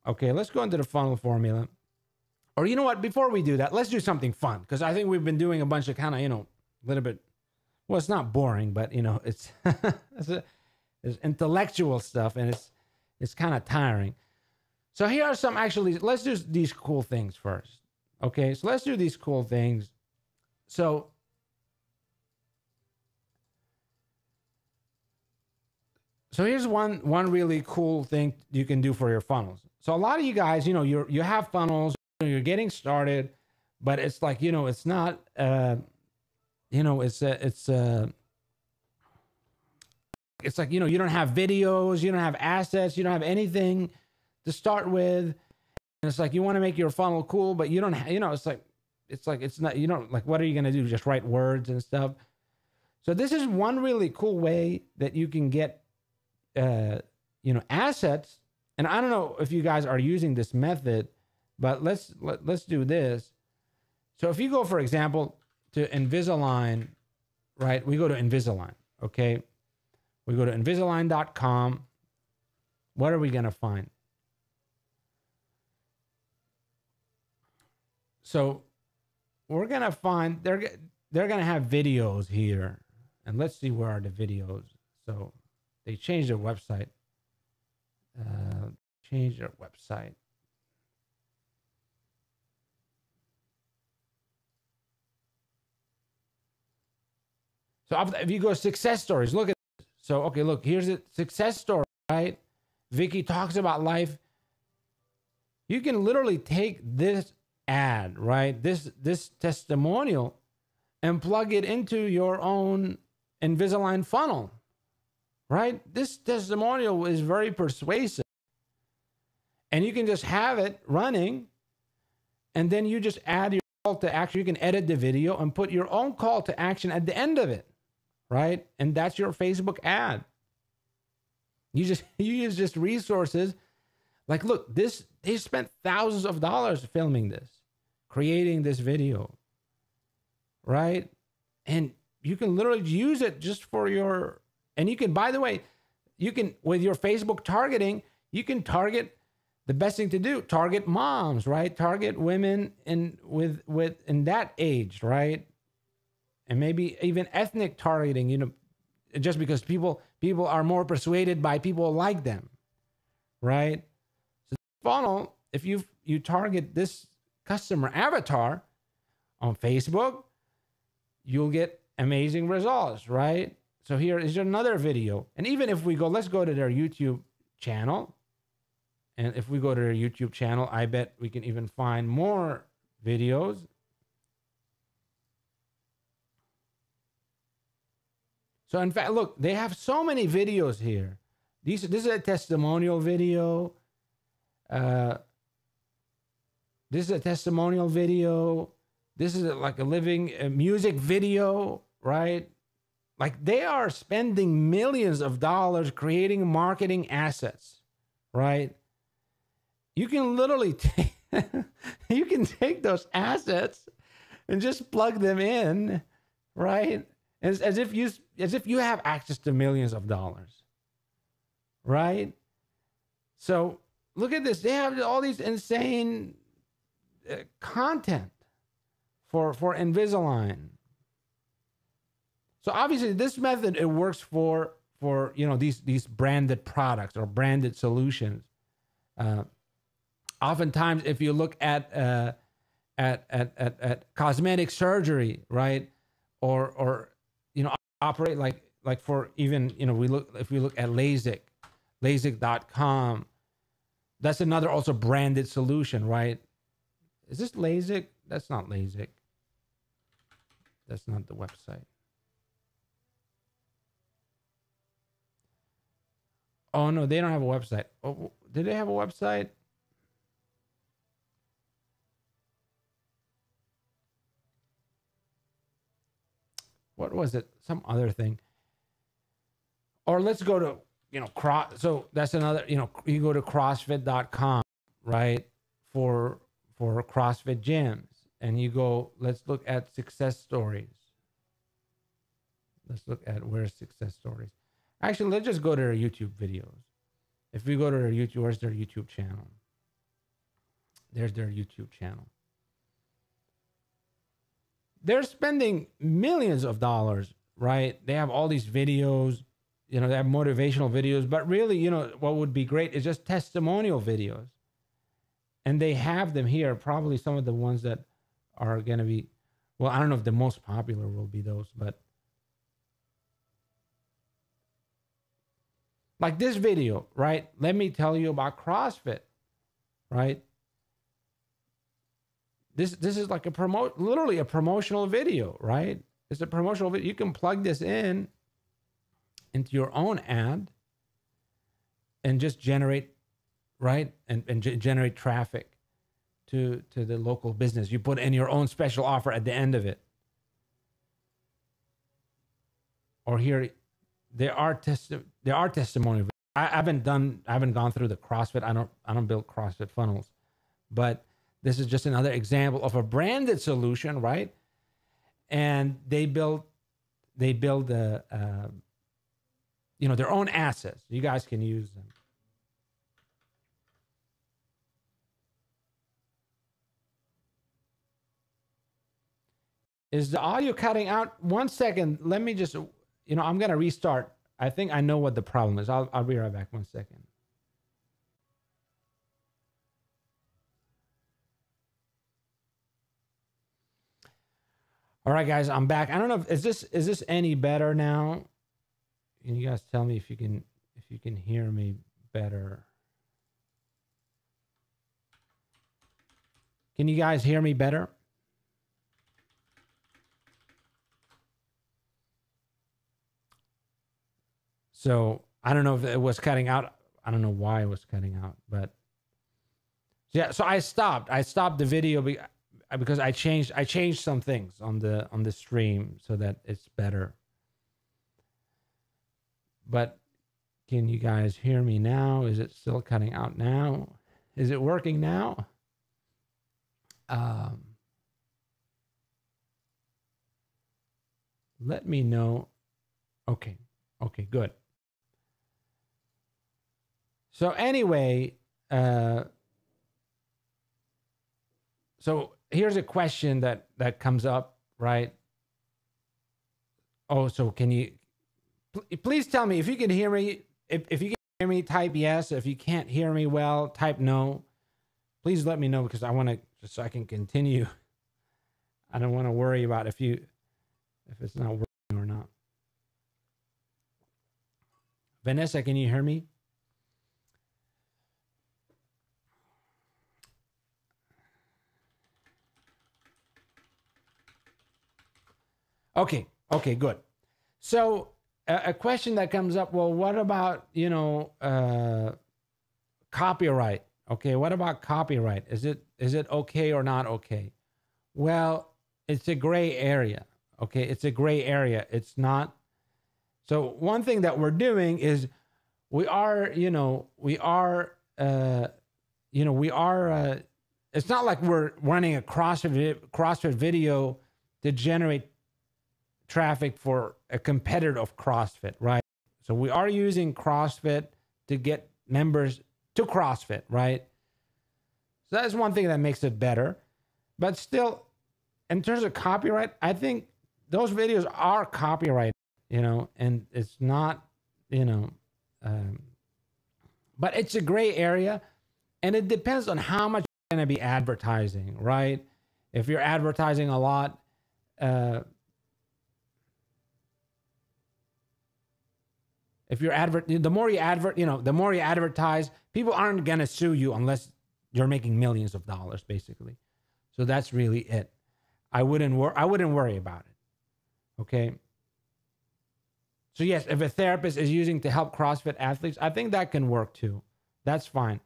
Okay, let's go into the funnel formula. Or you know what? Before we do that, let's do something fun, because I think we've been doing a bunch of kind of, a little bit, well, it's not boring, but it's it's intellectual stuff, and it's kind of tiring. So here are some, actually, let's do these cool things first. Okay, so let's do these cool things. So here's one really cool thing you can do for your funnels. So a lot of you guys, you have funnels, you're getting started, but it's like, it's not, it's like, you don't have videos, you don't have assets, you don't have anything to start with. And it's like, you want to make your funnel cool, but you don't, it's not, what are you going to do? Just write words and stuff. So this is one really cool way that you can get, assets. And I don't know if you guys are using this method, but let's do this. So if you go, for example, to Invisalign, right? We go to Invisalign, okay? We go to Invisalign.com. What are we going to find? So we're going to find, they're going to have videos here. And let's see, where are the videos? So they changed their website. So if you go success stories, look at this. So, okay, look, here's a success story, right? Vicky talks about life. You can literally take this ad, right? This testimonial, and plug it into your own Invisalign funnel, right? This testimonial is very persuasive. And you can just have it running, and then you just add your call to action. You can edit the video and put your own call to action at the end of it, right? And that's your Facebook ad. You use just resources. Like, look, they spent thousands of dollars filming this, creating this video, right? And you can literally use it just for your, and you can, by the way, you can, with your Facebook targeting, you can target, the best thing to do, target moms, right? Target women in that age, right? And maybe even ethnic targeting, just because people are more persuaded by people like them, right? So funnel, if you target this customer avatar on Facebook, you'll get amazing results, right? So here is another video. And even if we go, let's go to their YouTube channel. And if we go to their YouTube channel, I bet we can even find more videos. So in fact, look, they have so many videos here. This is a testimonial video. This is a testimonial video. This is like a living music video, right? Like, they are spending millions of dollars creating marketing assets, right? You can literally take those assets and just plug them in, right? As if you have access to millions of dollars, right? So look at this. They have all these insane content for Invisalign. So obviously this method, it works for these branded products or branded solutions. Oftentimes, if you look at cosmetic surgery, right, or operate like for even if we look at LASIK.com, that's another also branded solution, right? Is this LASIK? That's not LASIK. That's not the website. Oh no, they don't have a website. Oh, did they have a website? What was it? Some other thing. Or let's go to, so that's another, you go to CrossFit.com, right? For CrossFit gyms. And you go, let's look at success stories. Let's look at where's success stories. Actually, let's just go to their YouTube videos. If we go to their YouTube, where's their YouTube channel? There's their YouTube channel. They're spending millions of dollars, right? They have all these videos, they have motivational videos, but really, what would be great is just testimonial videos. And they have them here, probably some of the ones that are going to be, well, I don't know if the most popular will be those, but like this video, right? Let me tell you about CrossFit, right? This is like literally a promotional video, right? It's a promotional video. You can plug this into your own ad and just generate, right? And generate traffic to the local business. You put in your own special offer at the end of it. Or here, there are testimonial. I haven't gone through the CrossFit. I don't build CrossFit funnels, but this is just another example of a branded solution, right? And they build their own assets. You guys can use them. Is the audio cutting out? 1 second. Let me just, I'm going to restart. I think I know what the problem is. I'll be right back. 1 second. All right, guys, I'm back. I don't know if is this any better now? Can you guys tell me if you can hear me better? Can you guys hear me better? So I don't know if it was cutting out. I don't know why it was cutting out, but yeah. So I stopped the video because I changed some things on the stream so that it's better. But can you guys hear me now? Is it still cutting out now? Is it working now? Let me know. Okay, good. So anyway, so here's a question that comes up, right? Oh, so can you please tell me if you can hear me? If you can hear me, type yes. If you can't hear me well, type no. Please let me know because I want to, just so I can continue. I don't want to worry about if it's not working or not. Vanessa, can you hear me? Okay, good. So a question that comes up, well, what about, copyright? Okay, what about copyright? Is it okay or not okay? Well, it's a gray area. Okay, it's a gray area. It's not. So one thing that we're doing is we are, it's not like we're running a CrossFit video to generate traffic for a competitor of CrossFit, right? So we are using CrossFit to get members to CrossFit, right? So that's one thing that makes it better. But still, in terms of copyright, I think those videos are copyrighted, and it's not, but it's a gray area, and it depends on how much you're going to be advertising, right? If you're advertising a lot, if you're the more you advertise, people aren't going to sue you unless you're making millions of dollars, basically. So that's really it. I wouldn't worry about it. Okay. So yes, if a therapist is using to help CrossFit athletes, I think that can work too. That's fine.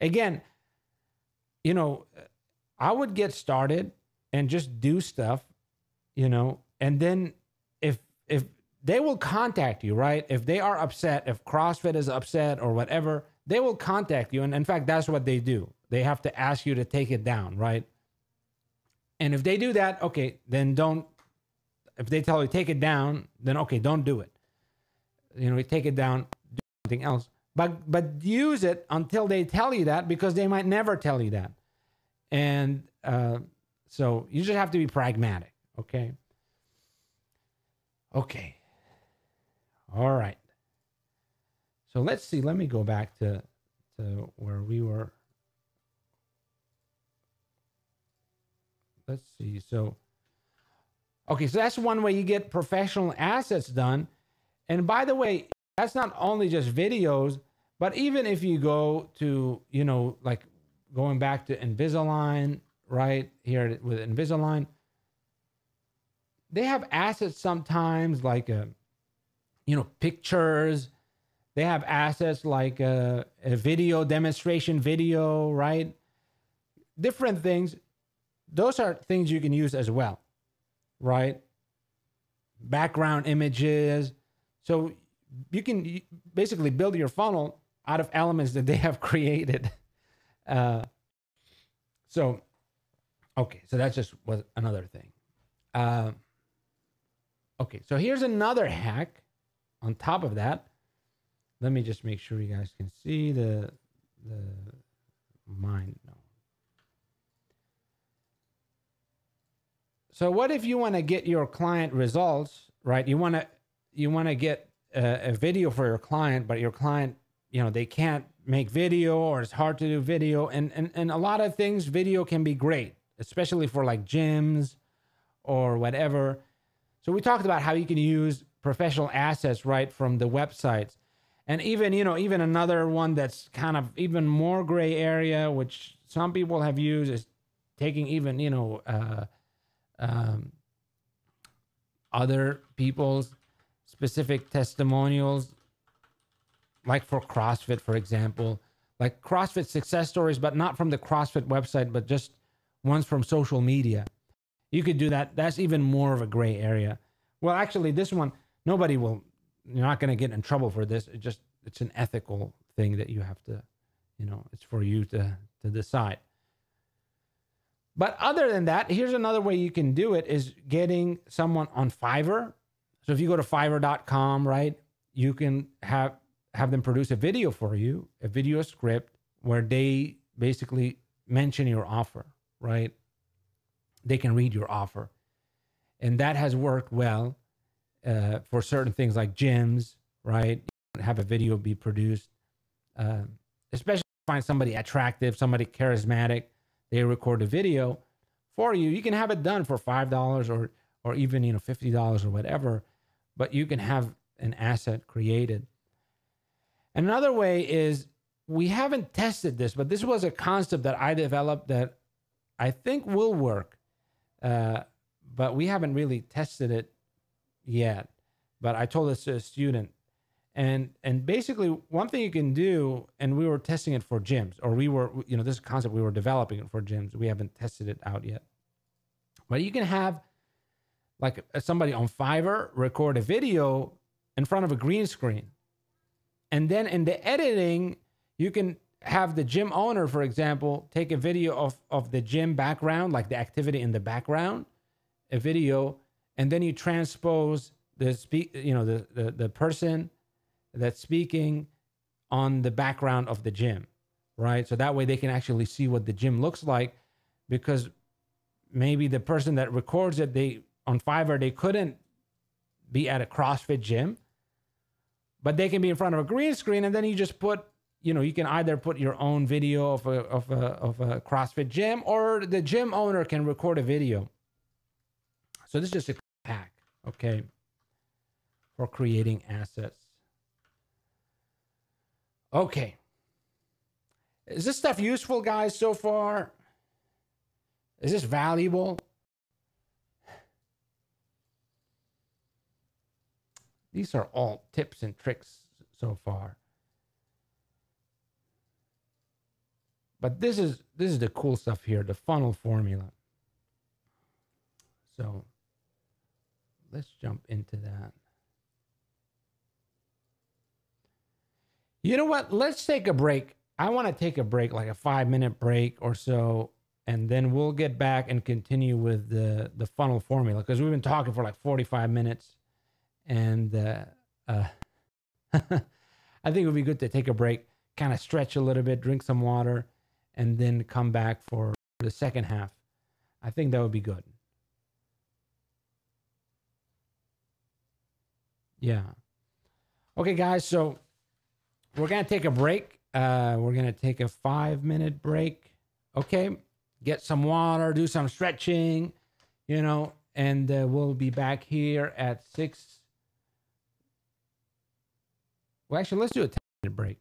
Again, you know, I would get started and just do stuff, you know, and then if they will contact you, right? If they are upset, if CrossFit is upset or whatever, they will contact you. And in fact, that's what they do. They have to ask you to take it down, right? And if they do that, okay, then don't. If they tell you take it down, then okay, don't do it. You know, take it down, do something else. But use it until they tell you that, because they might never tell you that. And so you just have to be pragmatic, okay? Okay. All right. So let's see. Let me go back to where we were. Let's see. So, okay, so that's one way you get professional assets done. And by the way, that's not only just videos, but even if you go to, you know, like going back to Invisalign, right here with Invisalign, they have assets sometimes like, you know, pictures. They have assets like a video demonstration video, right? Different things. Those are things you can use as well, right? Background images. So you can basically build your funnel out of elements that they have created. So, okay, so that just was another thing. Okay, so here's another hack on top of that. Let me just make sure you guys can see the mind. No. So what if you want to get your client results, right? You want to get a video for your client, but your client, you know, they can't make video, or it's hard to do video. And a lot of things, video can be great, especially for like gyms or whatever. So we talked about how you can use professional assets right from the websites. And even, you know, even another one that's kind of even more gray area, which some people have used, is taking even, you know, other people's specific testimonials, like for CrossFit, for example, like CrossFit success stories, but not from the CrossFit website, but just ones from social media. You could do that. That's even more of a gray area. Well, actually, this one, nobody will, you're not going to get in trouble for this. It's an ethical thing that you have to, you know, it's for you to decide. But other than that, here's another way you can do it, is getting someone on Fiverr. So if you go to fiverr.com, right, you can have them produce a video for you, a video script where they basically mention your offer, right? They can read your offer. And that has worked well for certain things like gyms, right? Have a video be produced, especially if you find somebody attractive, somebody charismatic. They record a video for you. You can have it done for $5 or even, you know, $50 or whatever, but you can have an asset created. Another way is, we haven't tested this, but this was a concept that I developed that I think will work. But we haven't really tested it yet. But I told this to a student. And basically one thing you can do, and we were testing it for gyms, or we were, you know, this concept, we were developing it for gyms. We haven't tested it out yet. But you can have like somebody on Fiverr record a video in front of a green screen. And then in the editing, you can have the gym owner, for example, take a video of the gym background, like the activity in the background, a video, and then you transpose the person that's speaking on the background of the gym, right? So that way they can actually see what the gym looks like, because maybe the person that records it, on Fiverr, they couldn't be at a CrossFit gym, but they can be in front of a green screen, and then you just put, you know, you can either put your own video of a CrossFit gym, or the gym owner can record a video. So this is just a hack, okay, for creating assets. Okay. Is this stuff useful, guys, so far? Is this valuable? These are all tips and tricks so far. But this is the cool stuff here, the funnel formula. So let's jump into that. You know what? Let's take a break. I want to take a break, like a 5-minute break or so, and then we'll get back and continue with the funnel formula, because we've been talking for like 45 minutes, and I think it would be good to take a break, kind of stretch a little bit, drink some water, and then come back for the second half. I think that would be good. Yeah. Okay, guys. So we're gonna take a break. We're gonna take a 5-minute break. Okay. Get some water, do some stretching, and we'll be back here at 6. Well, actually, let's do a 10-minute break.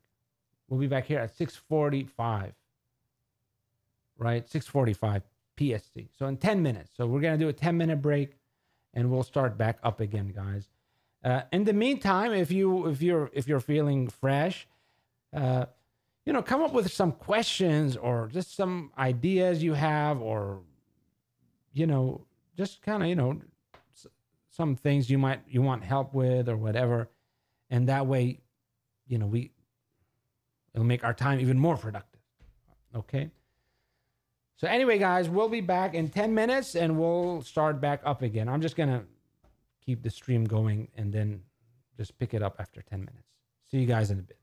We'll be back here at 6:45. Right? 6:45 PST. So in 10 minutes. So we're gonna do a 10-minute break, and we'll start back up again, guys. In the meantime, if you're feeling fresh, come up with some questions or just some ideas you have, or just kind of some things you want help with or whatever, and that way, it'll make our time even more productive. Okay. So anyway, guys, we'll be back in 10 minutes and we'll start back up again. I'm just gonna keep the stream going and then just pick it up after 10 minutes. See you guys in a bit.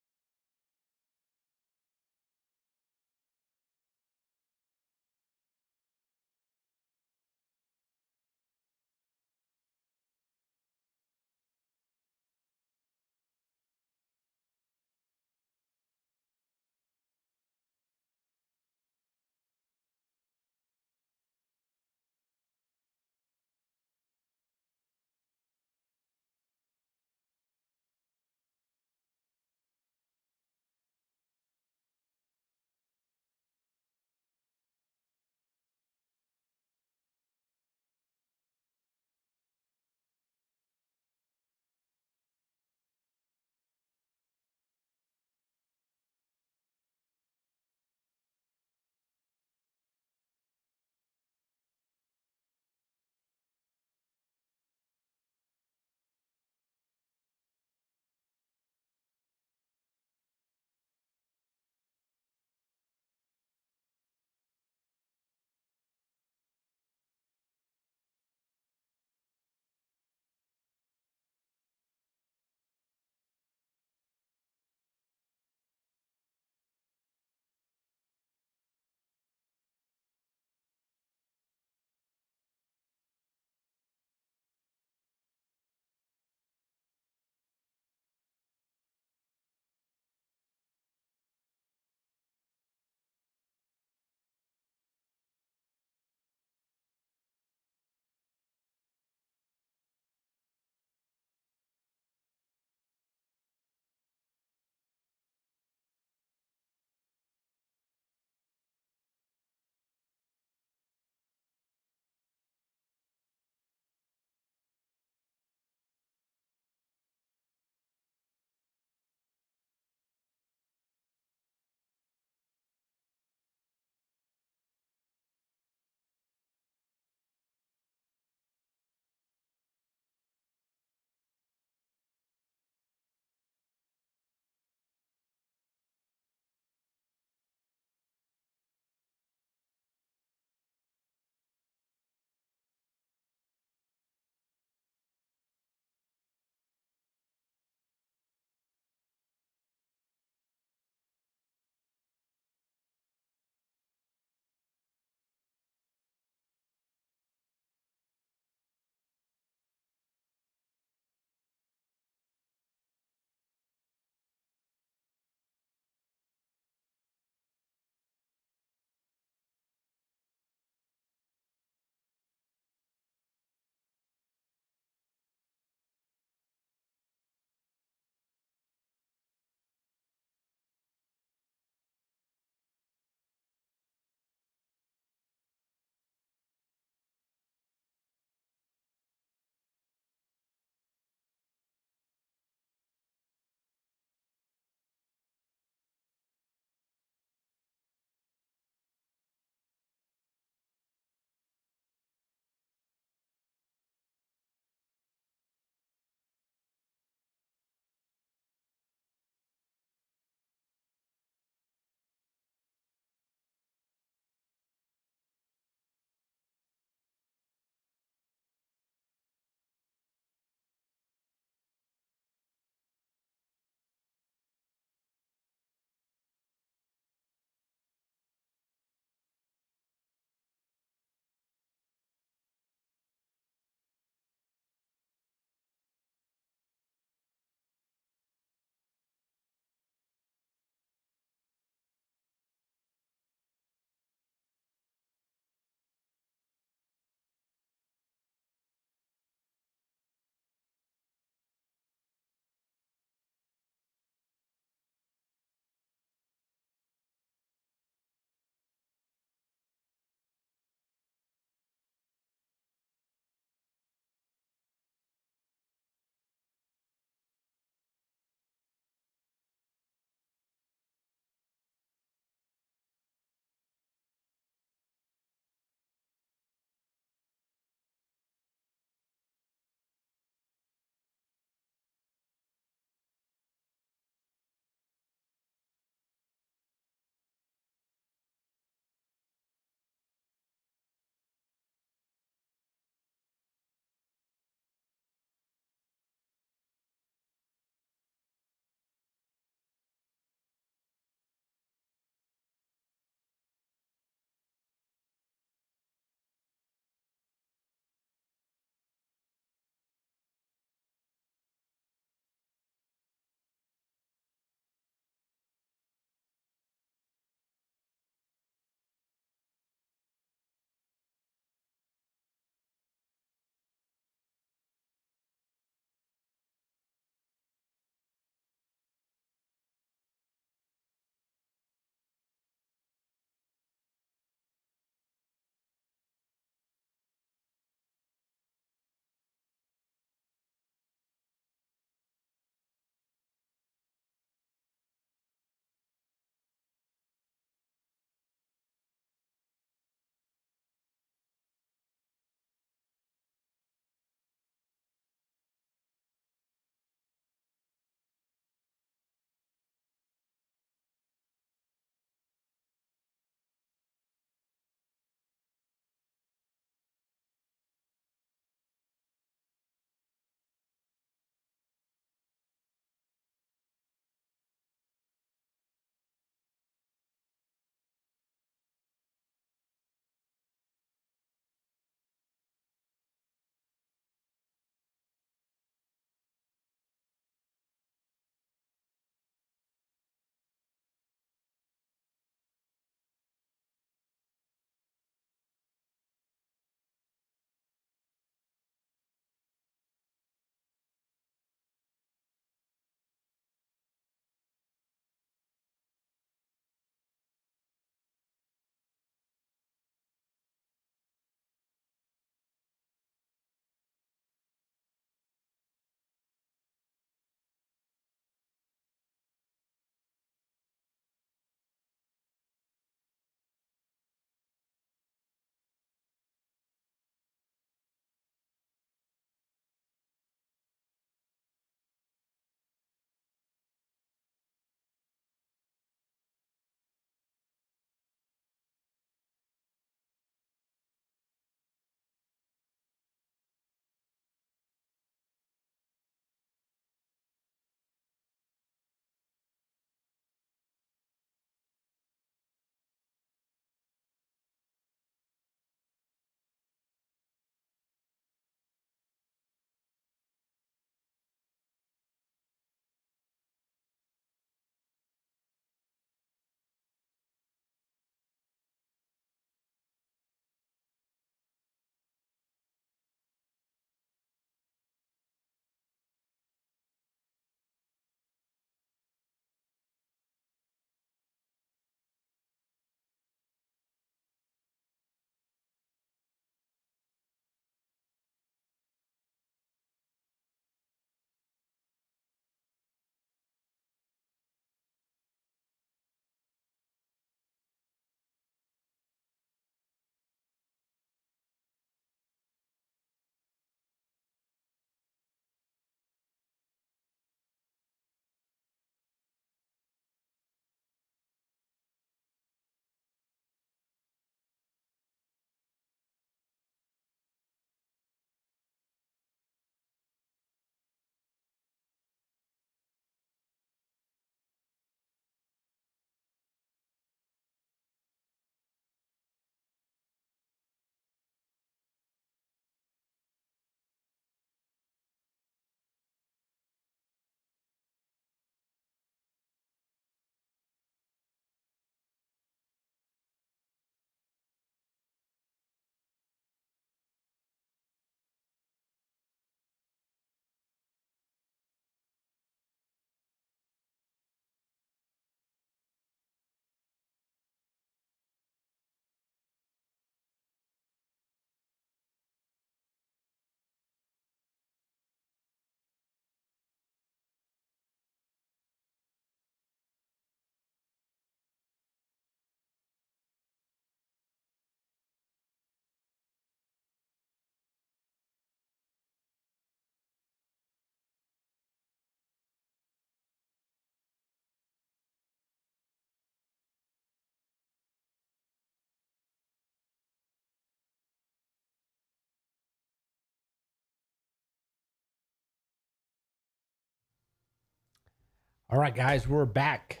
All right, guys, we're back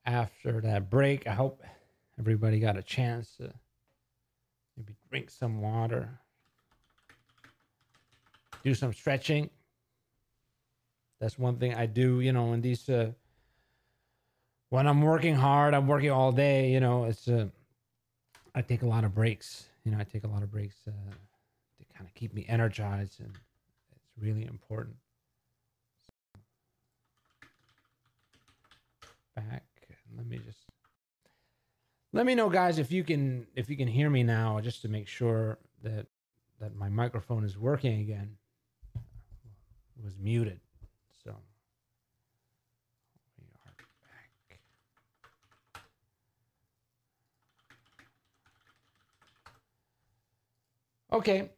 after that break. I hope everybody got a chance to maybe drink some water, do some stretching. That's one thing I do, in these, when I'm working hard, I'm working all day, it's, I take a lot of breaks. I take a lot of breaks to kind of keep me energized, and it's really important. Back. Let me know, guys, if you can hear me now, just to make sure that my microphone is working again. It was muted, so we are back.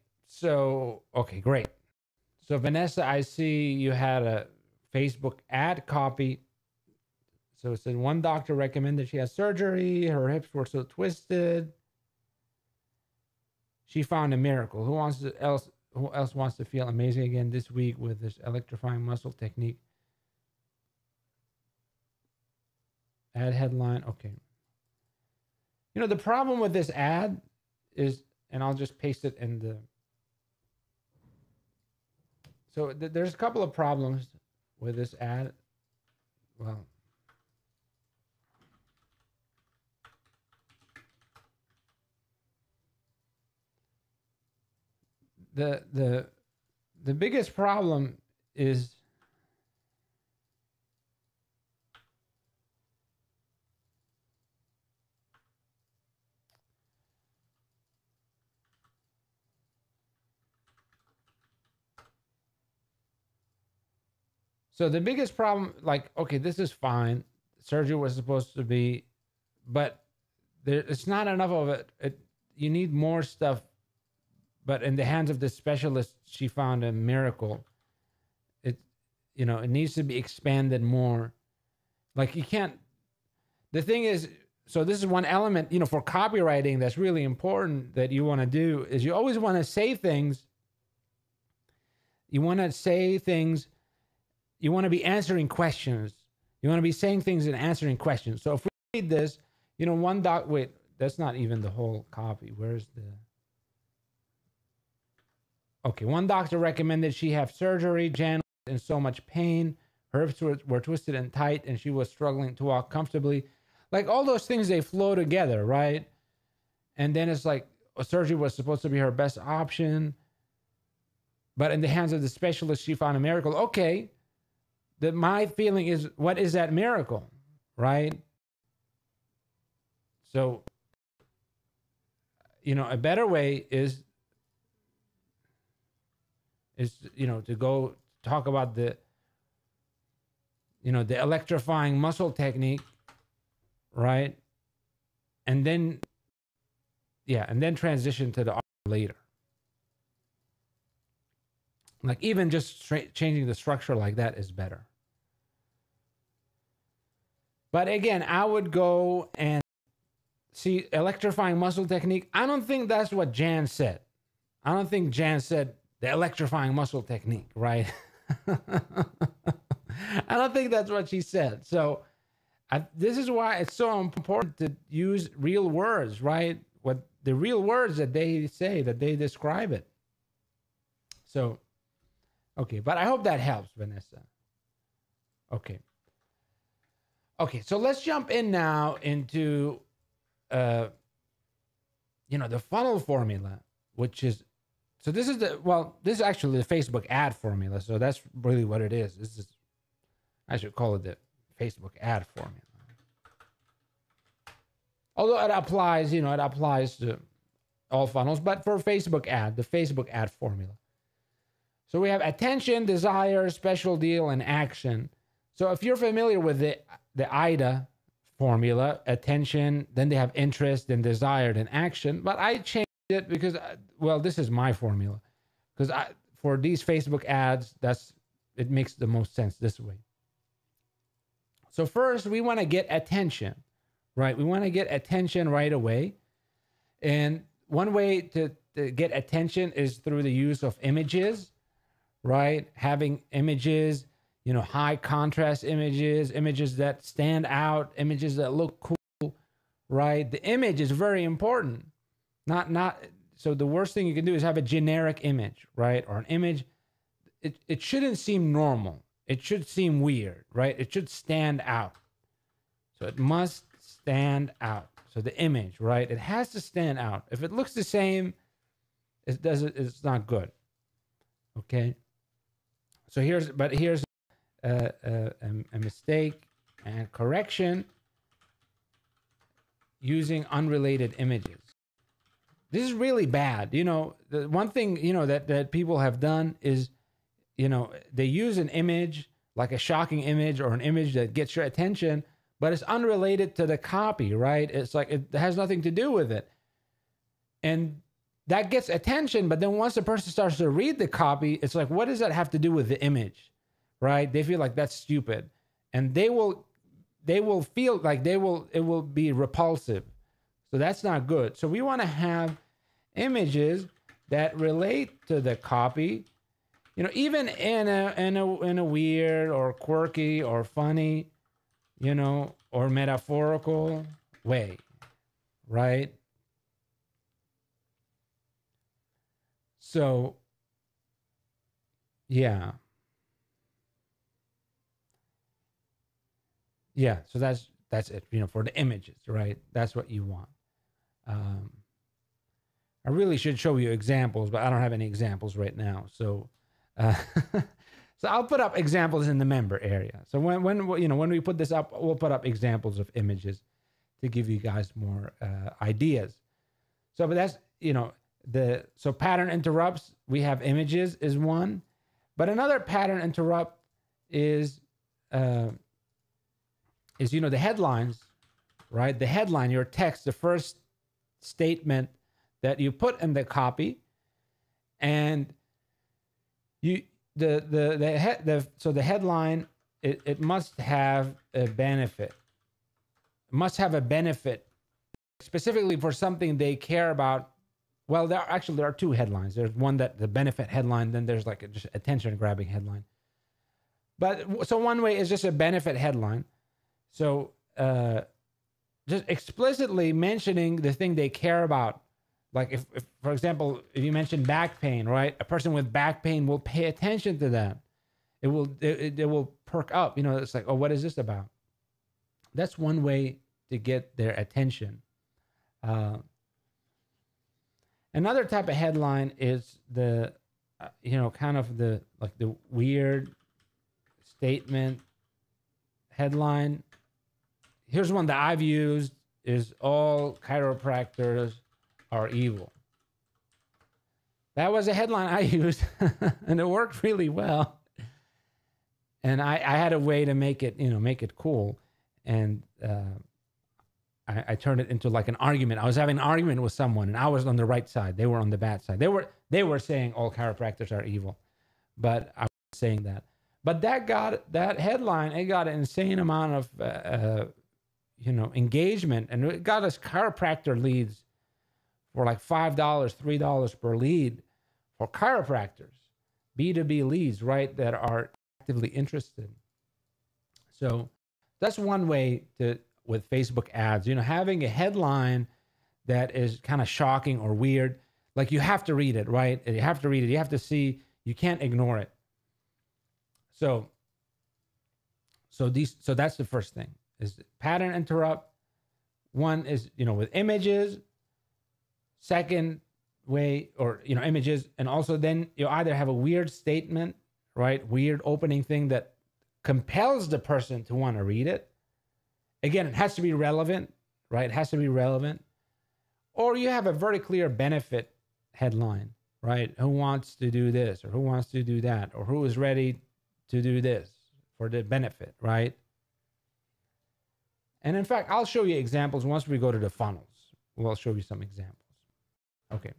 Okay, great. So Vanessa, I see you had a Facebook ad copy. So it said one doctor recommended she has surgery. Her hips were so twisted. She found a miracle. Who else wants to feel amazing again this week with this electrifying muscle technique? Ad headline. Okay. The problem with this ad is, and I'll just paste it in the. So there's a couple of problems with this ad. Well. The biggest problem is okay, this is fine. Surgery was supposed to be, but it's not enough of it. You need more stuff. But in the hands of the specialist, she found a miracle. It needs to be expanded more. Like, you can't. The thing is, so this is one element, for copywriting that's really important that you want to do is you always want to say things. You want to say things. You want to be answering questions. You want to be saying things and answering questions. So if we read this, wait, that's not even the whole copy. Where's the. Okay, one doctor recommended she have surgery. Jan was in so much pain. Her hips were twisted and tight, and she was struggling to walk comfortably. Like, all those things, they flow together, right? And then it's like, surgery was supposed to be her best option. But in the hands of the specialist, she found a miracle. Okay, my feeling is, what is that miracle, right? So, a better way is to go talk about the electrifying muscle technique, right? And then transition to the arm later. Like, even just changing the structure like that is better. But again, I would go and see electrifying muscle technique. I don't think that's what Jan said. I don't think Jan said the electrifying muscle technique, right? I don't think that's what she said. So this is why it's so important to use real words, right? What the real words that they say, that they describe it. So, okay, but I hope that helps, Vanessa. Okay. Okay, so let's jump in now into, the funnel formula, which is, so this is actually the Facebook ad formula. So that's really what it is. I should call it the Facebook ad formula. Although it applies to all funnels, but for Facebook ad, the Facebook ad formula. So we have attention, desire, special deal, and action. So if you're familiar with the IDA formula, attention, then they have interest, then desired, and action. But I changed it because, this is my formula. Because for these Facebook ads, it makes the most sense this way. So first, we want to get attention, right? We want to get attention right away. And one way to get attention is through the use of images, right? Having images, you know, high contrast images, images that stand out, images that look cool, right? The image is very important. So the worst thing you can do is have a generic image, right? Or an image, it shouldn't seem normal. It should seem weird, right? It should stand out. So it must stand out. So the image, right? It has to stand out. If it looks the same, it's not good. Okay. So here's a mistake and correction using unrelated images. This is really bad. You know, the one thing, you know, that people have done is, you know, they use an image, like a shocking image or an image that gets your attention, but it's unrelated to the copy, right? It's like, it has nothing to do with it. And that gets attention, but then once the person starts to read the copy, it's like, what does that have to do with the image, right? They feel like that's stupid. And they will feel like it will be repulsive. So that's not good. So we want to have images that relate to the copy, you know, even in a weird or quirky or funny, you know, or metaphorical way, right? So, yeah. Yeah, so that's it, you know, for the images, right? That's what you want. I really should show you examples, but I don't have any examples right now. So, so I'll put up examples in the member area. So when we put this up, we'll put up examples of images to give you guys more ideas. So, but that's, you know, so pattern interrupts. We have images is one, but another pattern interrupt is you know, the headlines, right? The headline, your text, the first statement that you put in the copy, and so the headline, it must have a benefit. It must have a benefit specifically for something they care about. Well, there are two headlines. There's one that the benefit headline, then there's like just attention grabbing headline. But so one way is just a benefit headline. So just explicitly mentioning the thing they care about. Like if, for example, if you mention back pain, right? A person with back pain will pay attention to that. It will perk up. You know, it's like, oh, what is this about? That's one way to get their attention. Another type of headline is the, you know, kind of the weird statement headline. Here's one that I've used is all chiropractors are evil. That was a headline I used and it worked really well. And I had a way to make it cool. And I turned it into like an argument. I was having an argument with someone and I was on the right side. They were on the bad side. They were saying all chiropractors are evil, but I was saying that. But that headline, it got an insane amount of, engagement, and it got us chiropractor leads for like $5, $3 per lead for chiropractors, B2B leads, right? That are actively interested. So that's one way with Facebook ads, having a headline that is kind of shocking or weird. Like you have to read it, right? You have to read it. You have to see, you can't ignore it. So that's the first thing is pattern interrupt. One is, with images. Second way, or, images. And also then you either have a weird statement, right? Weird opening thing that compels the person to want to read it. Again, it has to be relevant, right? It has to be relevant. Or you have a very clear benefit headline, right? Who wants to do this or who wants to do that or who is ready to do this for the benefit, right? And in fact, I'll show you examples once we go to the funnels. We'll show you some examples. Okay.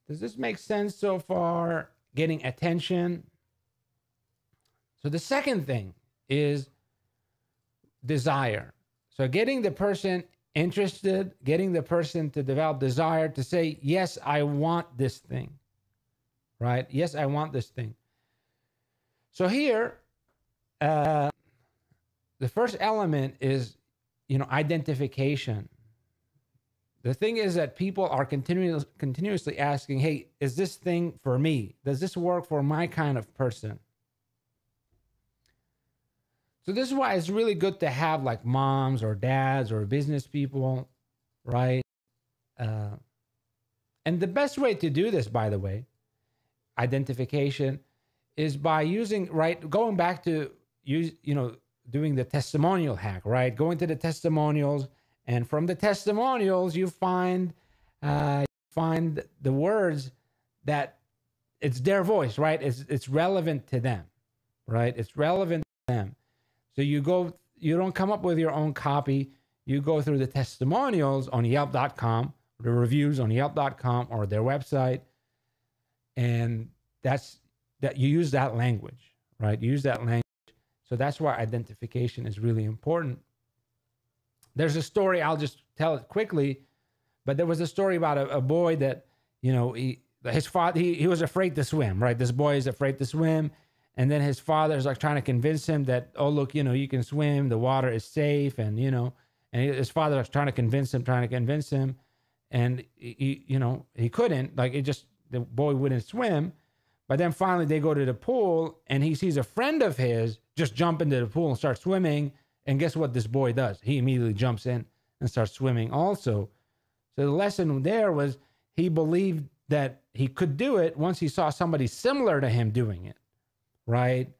Does this make sense so far? Getting attention. So the second thing is desire. So getting the person interested, getting the person to develop desire to say, yes, I want this thing, right? Yes, I want this thing. So here, the first element is, identification. The thing is that people are continuously asking, hey, is this thing for me? Does this work for my kind of person? So this is why it's really good to have like moms or dads or business people, right? And the best way to do this, by the way, identification, is by using, right, going back to doing the testimonial hack, right? Going to the testimonials, and from the testimonials, you find the words that it's their voice, right? It's relevant to them, right? It's relevant to them. So you don't come up with your own copy. You go through the testimonials on Yelp.com, the reviews on Yelp.com or their website, and you use that language, right? You use that language. So that's why identification is really important. There's a story, I'll just tell it quickly, but there was a story about a boy that, his father, he was afraid to swim, right? This boy is afraid to swim. And then his father is like trying to convince him that, oh, look, you can swim, the water is safe. And, his father was trying to convince him. And he couldn't, the boy wouldn't swim. But then finally they go to the pool and he sees a friend of his just jump into the pool and start swimming. And guess what this boy does? He immediately jumps in and starts swimming also. So the lesson there was he believed that he could do it once he saw somebody similar to him doing it, right?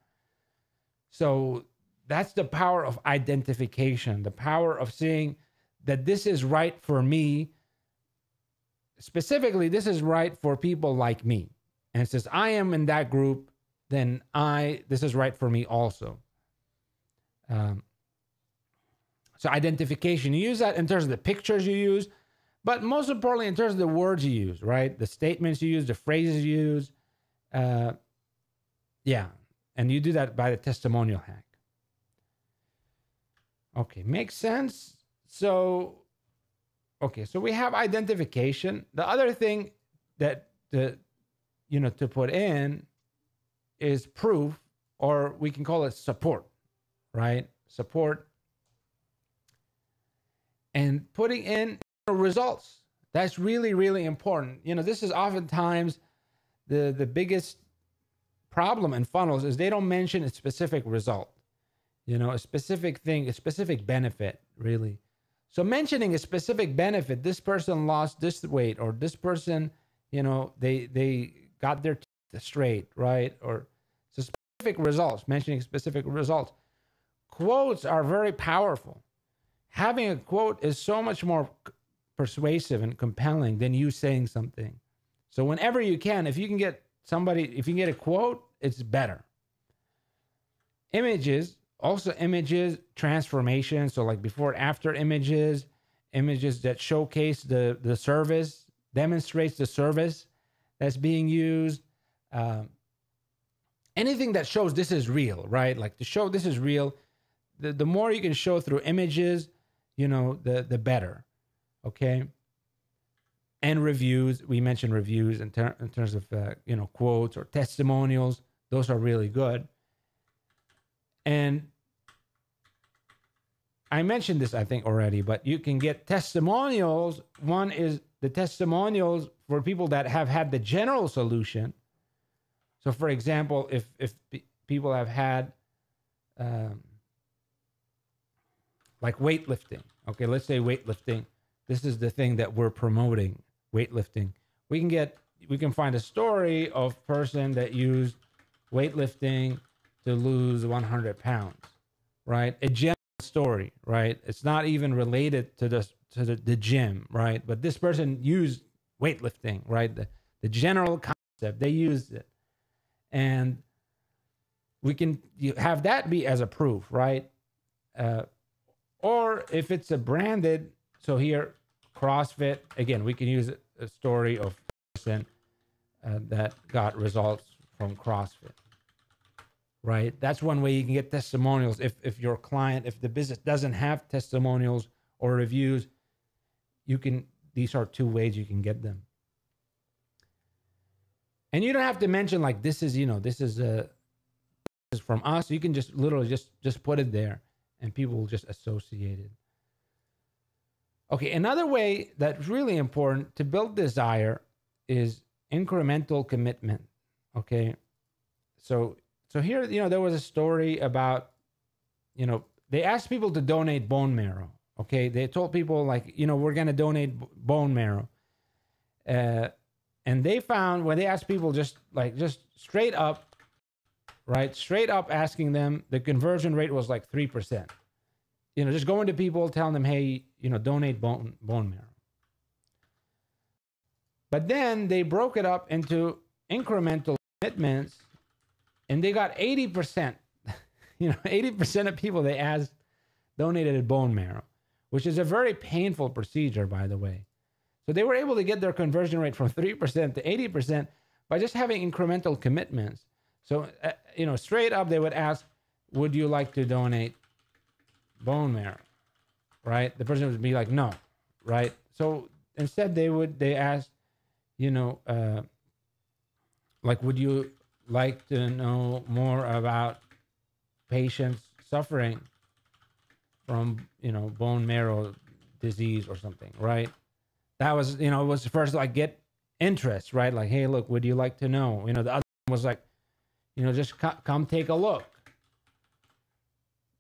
So that's the power of identification, the power of seeing that this is right for me. Specifically, this is right for people like me. And since I am in that group, then this is right for me also. So identification, you use that in terms of the pictures you use, but most importantly, in terms of the words you use, right? The statements you use, the phrases you use. Yeah. And you do that by the testimonial hack. Okay. Makes sense. So we have identification. The other thing that to put in is proof, or we can call it support, right? Support. And putting in results. That's really, really important. This is oftentimes the biggest problem in funnels is they don't mention a specific result, a specific thing, a specific benefit, really. So mentioning a specific benefit, this person lost this weight, or this person, they got their teeth straight, right? Or so specific results, mentioning specific results. Quotes are very powerful. Having a quote is so much more persuasive and compelling than you saying something. So whenever you can, if you can get a quote, it's better. Images, transformation. So like before and after images that showcase the service, demonstrates the service that's being used. Anything that shows this is real, right? Like to show this is real. The more you can show through images, the better. Okay. And reviews, we mentioned reviews in terms of, quotes or testimonials. Those are really good. And I mentioned this, I think, already, but you can get testimonials. One is the testimonials for people that have had the general solution. So, for example, if people have had like weightlifting. Okay, let's say weightlifting. This is the thing that we're promoting, weightlifting. We can find a story of person that used weightlifting to lose 100 pounds, right? A general story, right? It's not even related to the gym, right? But this person used weightlifting, right? The general concept, they used it. And you have that be as a proof, right? Or if it's a branded, so here, CrossFit, again, we can use a story of a person that got results from CrossFit, right? That's one way you can get testimonials. If your client, if the business doesn't have testimonials or reviews, these are two ways you can get them. And you don't have to mention like, this is a is from us. You can just literally just put it there, and people will just associate it. Okay, another way that's really important to build desire is incremental commitment. Okay, so here, there was a story about, they asked people to donate bone marrow. Okay, they told people like, we're gonna donate bone marrow, and they found when they asked people just straight up, right, straight up asking them, the conversion rate was like 3%. Just going to people, telling them, hey, donate bone marrow. But then they broke it up into incremental commitments, and they got 80%. 80% of people they asked donated bone marrow, which is a very painful procedure, by the way. So they were able to get their conversion rate from 3% to 80% by just having incremental commitments. So, straight up, they would ask, would you like to donate bone marrow? Right? The person would be like, no. Right? So instead they asked, like, would you like to know more about patients suffering from, bone marrow disease or something, right? That was, it was first like get interest, right? Like, hey, look, would you like to know? The other one was like, just come take a look.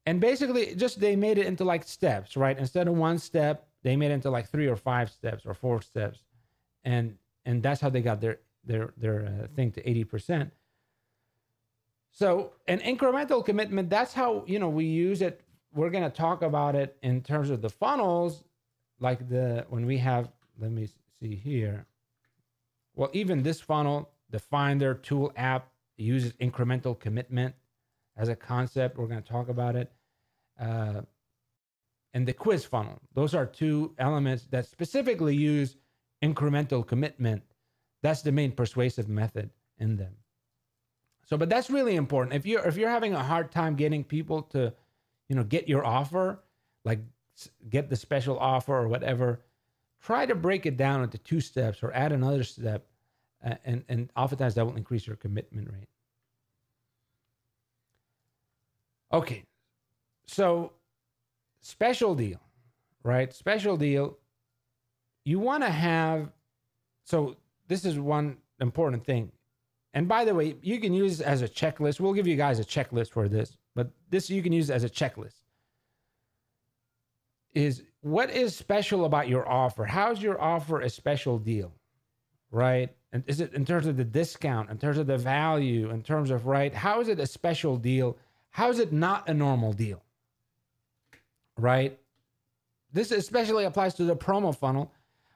And basically just they made it into like steps, right? Instead of one step, they made it into like 3 or 5 steps or 4 steps. And that's how they got their thing to 80%. So an incremental commitment, that's how, we use it. We're going to talk about it in terms of the funnels, like when we have, let me see here. Well, even this funnel, the Finder tool app, uses incremental commitment as a concept. We're going to talk about it. And the quiz funnel, those are 2 elements that specifically use incremental commitment. That's the main persuasive method in them. So, but that's really important. If you're having a hard time getting people to, get your offer, like get the special offer or whatever, try to break it down into 2 steps or add another step, and oftentimes that will increase your commitment rate. Okay, so special deal, right? Special deal. You want to have. So this is one important thing. And by the way, you can use it as a checklist. We'll give you guys a checklist for this, but this you can use as a checklist. Is what is special about your offer? How's your offer a special deal, right? And is it in terms of the discount, in terms of the value, in terms of, right? How is it a special deal? How is it not a normal deal, right? This especially applies to the promo funnel,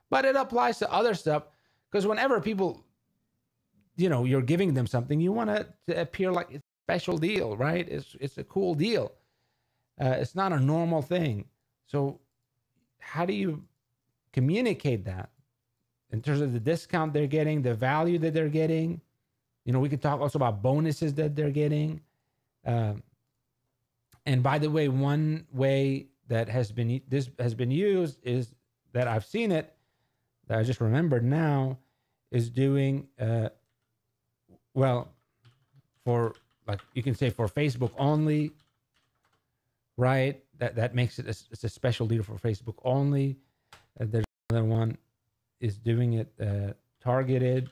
but it applies to other stuff, because whenever people, you're giving them something, you want it to appear like it's a special deal, right? It's a cool deal. It's not a normal thing. So how do you communicate that in terms of the discount they're getting, the value that they're getting? We could talk also about bonuses that they're getting. And by the way, one way that has been used is that I've seen it, that I just remembered now, is doing, for, like, you can say for Facebook only, right? That makes it it's a special deal for Facebook only. There's another one is doing it targeted,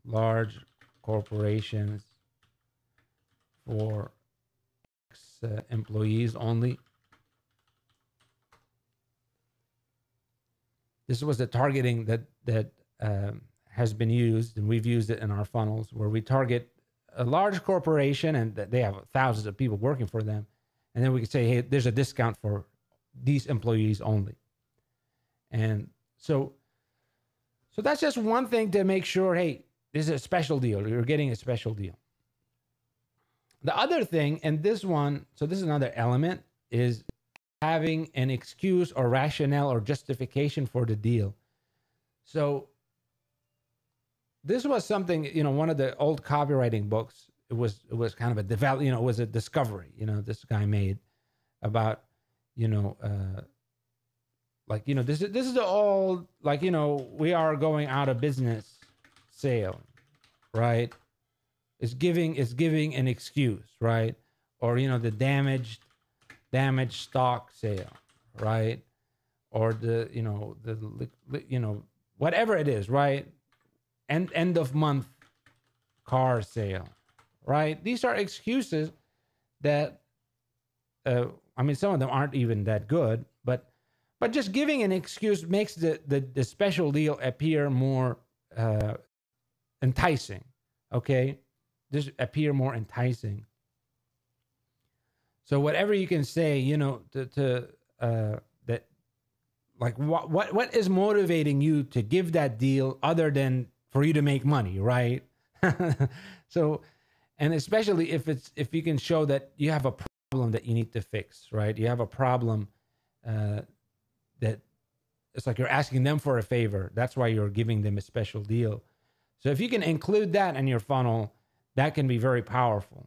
large corporations for employees only. This was the targeting that has been used, and we've used it in our funnels, where we target a large corporation and they have thousands of people working for them, and then we could say, hey, there's a discount for these employees only. And so that's just one thing to make sure, hey, this is a special deal. You're getting a special deal. The other thing, and this one, so this is another element, is having an excuse or rationale or justification for the deal. So this was something, one of the old copywriting books, it was kind of a it was a discovery, this guy made about, this is the old, we are going out of business sale, right? It's giving an excuse, right? Or the damaged stock sale, right? Or whatever it is, right? End of month car sale, right? These are excuses that some of them aren't even that good, but just giving an excuse makes the special deal appear more enticing. Okay, just appear more enticing. So whatever you can say, to that, like what is motivating you to give that deal other than for you to make money, right? So, and especially if you can show that you have a problem that you need to fix, right? You have a problem that it's like you're asking them for a favor. That's why you're giving them a special deal. So if you can include that in your funnel, that can be very powerful.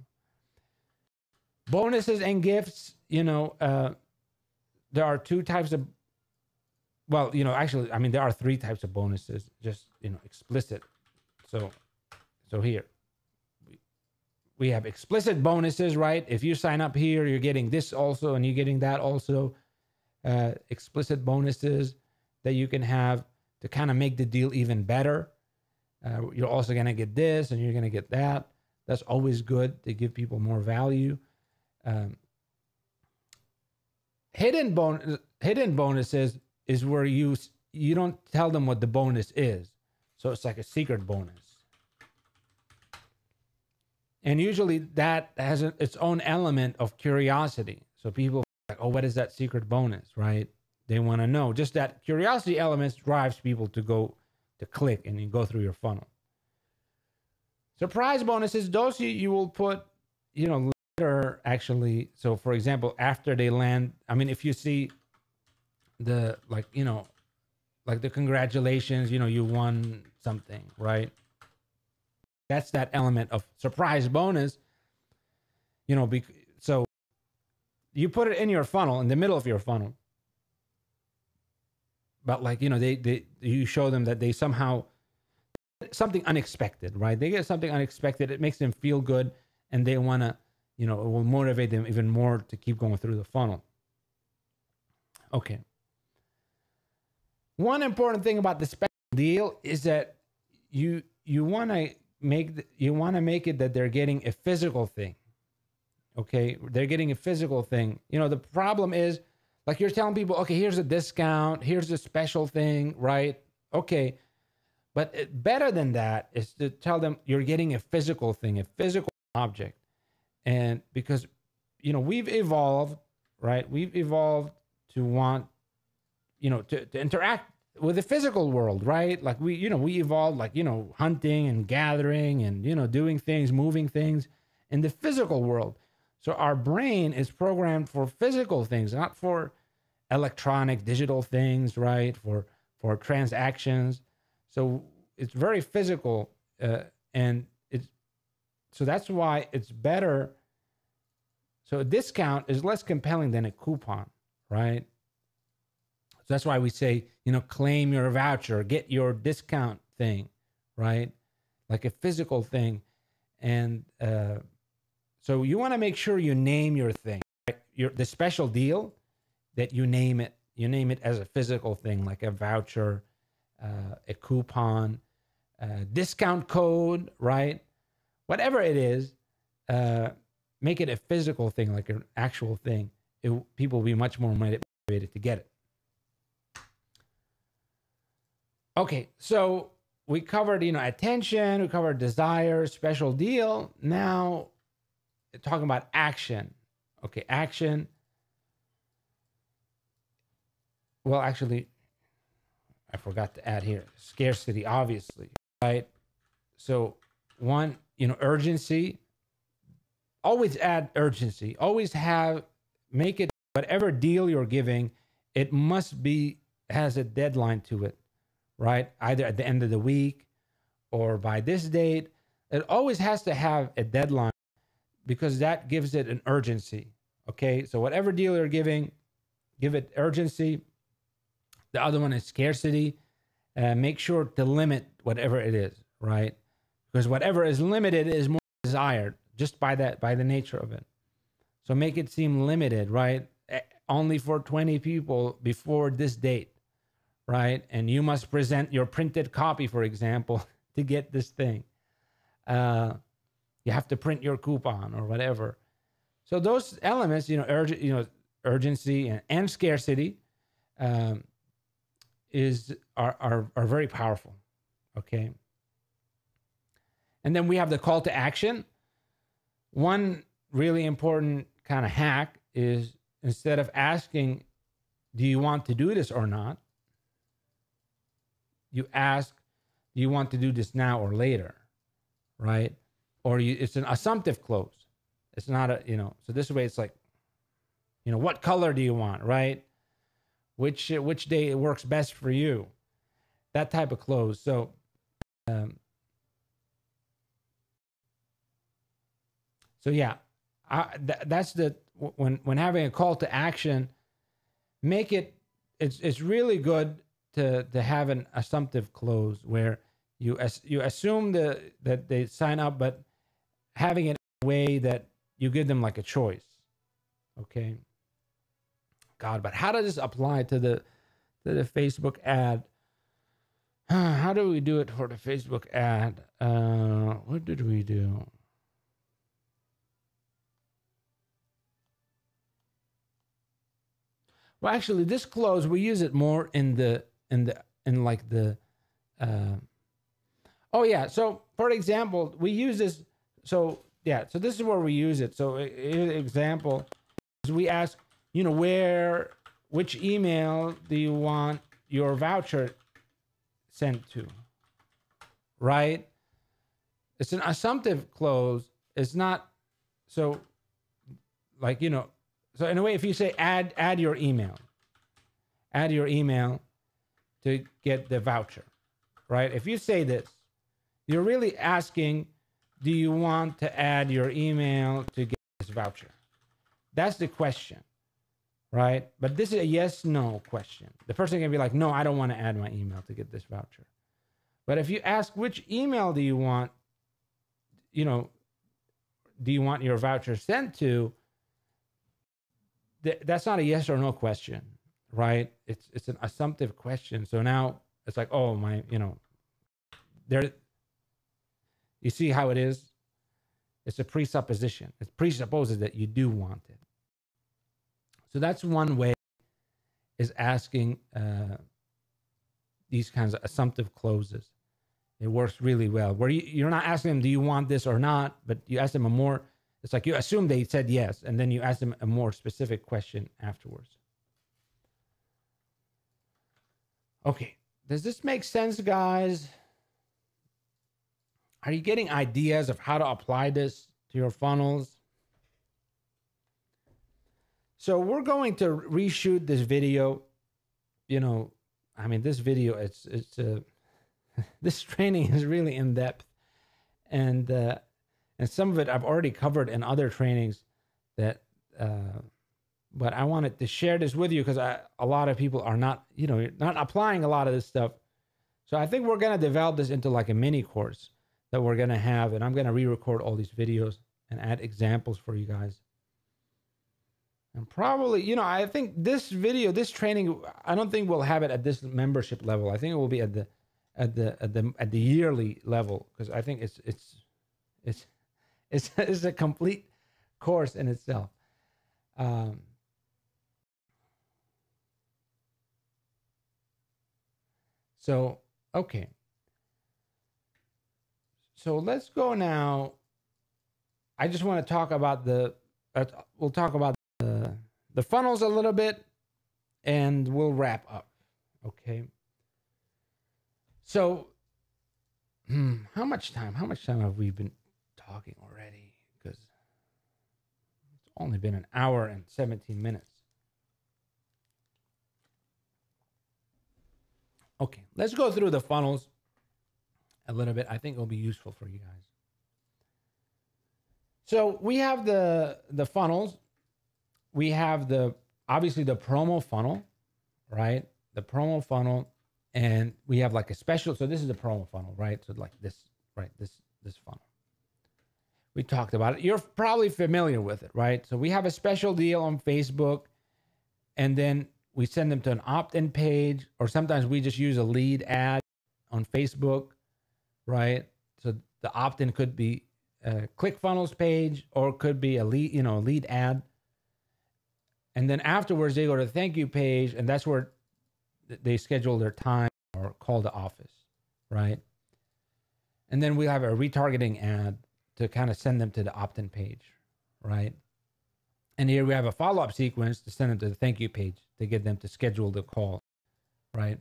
Bonuses and gifts, there are two types of, there are three types of bonuses, just, explicit. So here we have explicit bonuses, right? If you sign up here, you're getting this also, and you're getting that also. Explicit bonuses that you can have to kind of make the deal even better. You're also going to get this and you're going to get that. That's always good to give people more value. Hidden bonuses is where you don't tell them what the bonus is. So it's like a secret bonus. And usually that has its own element of curiosity. So people are like, oh, what is that secret bonus, right? They want to know. Just that curiosity element drives people to click and you go through your funnel. Surprise bonuses, those you will put, later actually. So for example, after they land, if you see the, like the congratulations, you won something, right? That's that element of surprise bonus, so you put it in your funnel, in the middle of your funnel. But you show them that they somehow, something unexpected, right? They get something unexpected. It makes them feel good and they want to, it will motivate them even more to keep going through the funnel. Okay. One important thing about the special deal is that you want to make it that they're getting a physical thing. Okay, they're getting a physical thing. The problem is, like, you're telling people, okay, here's a discount, here's a special thing, right? Okay, but better than that is to tell them you're getting a physical thing, a physical object. And because we've evolved, right? We've evolved to want, to interact with the physical world, right? Like we evolved, like, hunting and gathering and, doing things, moving things in the physical world. So our brain is programmed for physical things, not for electronic, digital things, right? For transactions. So it's very physical, and so that's why it's better. So a discount is less compelling than a coupon, right? So that's why we say, claim your voucher, get your discount thing, right? Like a physical thing. And so you want to make sure you name your thing, right? The special deal, that you name it. You name it as a physical thing, like a voucher, a coupon, discount code, right? Whatever it is, make it a physical thing, like an actual thing. People will be much more motivated to get it. Okay, so we covered, attention, we covered desire, special deal. Now, talking about action. Okay, action. Well, actually, I forgot to add here. Scarcity, obviously, right? So, one, urgency. Always add urgency. Always make it, whatever deal you're giving, it has a deadline to it, right? Either at the end of the week or by this date. It always has to have a deadline because that gives it an urgency. Okay, so whatever deal you're giving, give it urgency. The other one is scarcity. Make sure to limit whatever it is, right? Because whatever is limited is more desired just by that, by the nature of it. So make it seem limited, right? Only for 20 people before this date, right? And you must present your printed copy, for example, to get this thing. You have to print your coupon or whatever. So those elements, urgency and scarcity, are very powerful. Okay. And then we have the call to action. One really important kind of hack is, instead of asking, do you want to do this or not? You ask, do you want to do this now or later? Right? Or it's an assumptive close. It's not so this way it's like, what color do you want? Right? Which day it works best for you? That type of close. So, yeah, that's when having a call to action, make it's really good to have an assumptive close where you assume that they sign up, but having it in a way that you give them like a choice. Okay. God, but how does this apply to the Facebook ad? How do we do it for the Facebook ad? What did we do? Well, actually, this close, we use it more in like the. Oh yeah. So for example, we use this. So yeah. So this is where we use it. So example is we ask, which email do you want your voucher sent to? Right. It's an assumptive close. It's not so like, so in a way, if you say add your email to get the voucher, right? If you say this, you're really asking, do you want to add your email to get this voucher? That's the question, right? But this is a yes/no question. The person can be like, no, I don't want to add my email to get this voucher. But if you ask, which email do you want, do you want your voucher sent to? That's not a yes or no question, right? It's an assumptive question. So now it's like, oh my, there. You see how it is? It's a presupposition. It presupposes that you do want it. So that's one way, is asking these kinds of assumptive closes. It works really well. Where you're not asking them, do you want this or not? But you ask them a more, it's like you assume they said yes, and then you ask them a more specific question afterwards. Okay. Does this make sense, guys? Are you getting ideas of how to apply this to your funnels? So we're going to reshoot this video. This video, it's this training is really in depth, and some of it I've already covered in other trainings but I wanted to share this with you because a lot of people are not applying a lot of this stuff. So I think we're going to develop this into like a mini course that we're going to have, and I'm going to re-record all these videos and add examples for you guys. And probably, I think this training, I don't think we'll have it at this membership level. I think it will be at the yearly level, because I think it's a complete course in itself. So, okay. So let's go now. I just want to talk about we'll talk about the funnels a little bit, and we'll wrap up. Okay. So, how much time have we been talking already? Because it's only been an hour and 17 minutes. Okay, let's go through the funnels a little bit. I think it'll be useful for you guys. So we have the funnels. We have obviously the promo funnel, right? The promo funnel, and we have like a special. So this is a promo funnel, right? So like this, right? This funnel. We talked about it. You're probably familiar with it, right? So we have a special deal on Facebook, and then we send them to an opt-in page, or sometimes we just use a lead ad on Facebook, right? So the opt-in could be a ClickFunnels page, or it could be a lead, a lead ad. And then afterwards, they go to the thank you page, and that's where they schedule their time or call the office, right? And then we have a retargeting ad to kind of send them to the opt-in page, right? And here we have a follow-up sequence to send them to the thank you page to get them to schedule the call, right?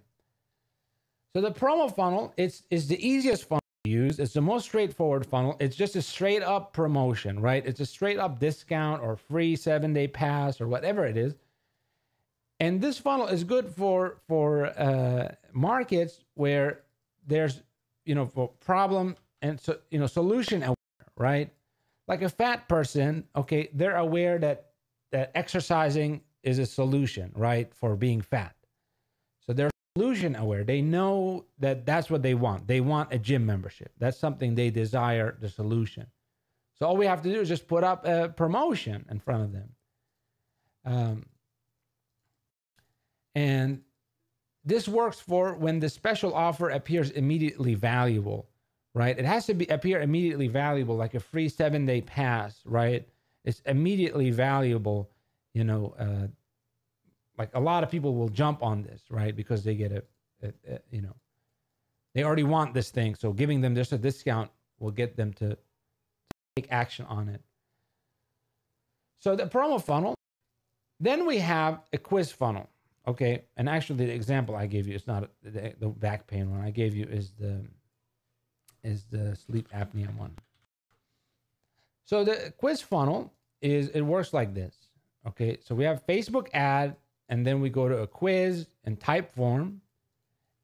So the promo funnel, is the easiest funnel to use. It's the most straightforward funnel. It's just a straight up promotion, right? It's a straight up discount or free 7-day pass or whatever it is. And this funnel is good for markets where there's, for problem and solution aware, right? Like a fat person, okay, they're aware that exercising is a solution, right, for being fat. So they're solution aware. They know that that's what they want. They want a gym membership. That's something they desire, the solution. So all we have to do is just put up a promotion in front of them. And this works for when the special offer appears immediately valuable, right? It has to appear immediately valuable, like a free 7-day pass, right? It's immediately valuable, like a lot of people will jump on this, right? Because they get they already want this thing. So giving them just a discount will get them to take action on it. So the promo funnel, then we have a quiz funnel. Okay, and actually the example I gave you is not the back pain one. I gave you is the sleep apnea one. So the quiz funnel it works like this. Okay, so we have Facebook ad, and then we go to a quiz and type form,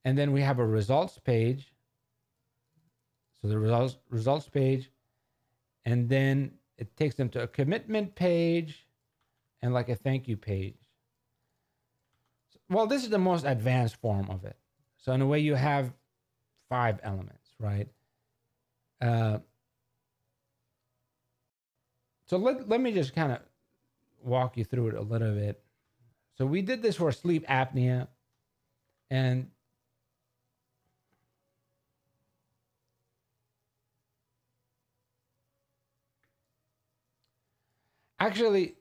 and then we have a results page. So the results page, and then it takes them to a commitment page and like a thank you page. Well, this is the most advanced form of it. So in a way, you have 5 elements, right? So let me just kind of walk you through it a little bit. So we did this for sleep apnea, and actually,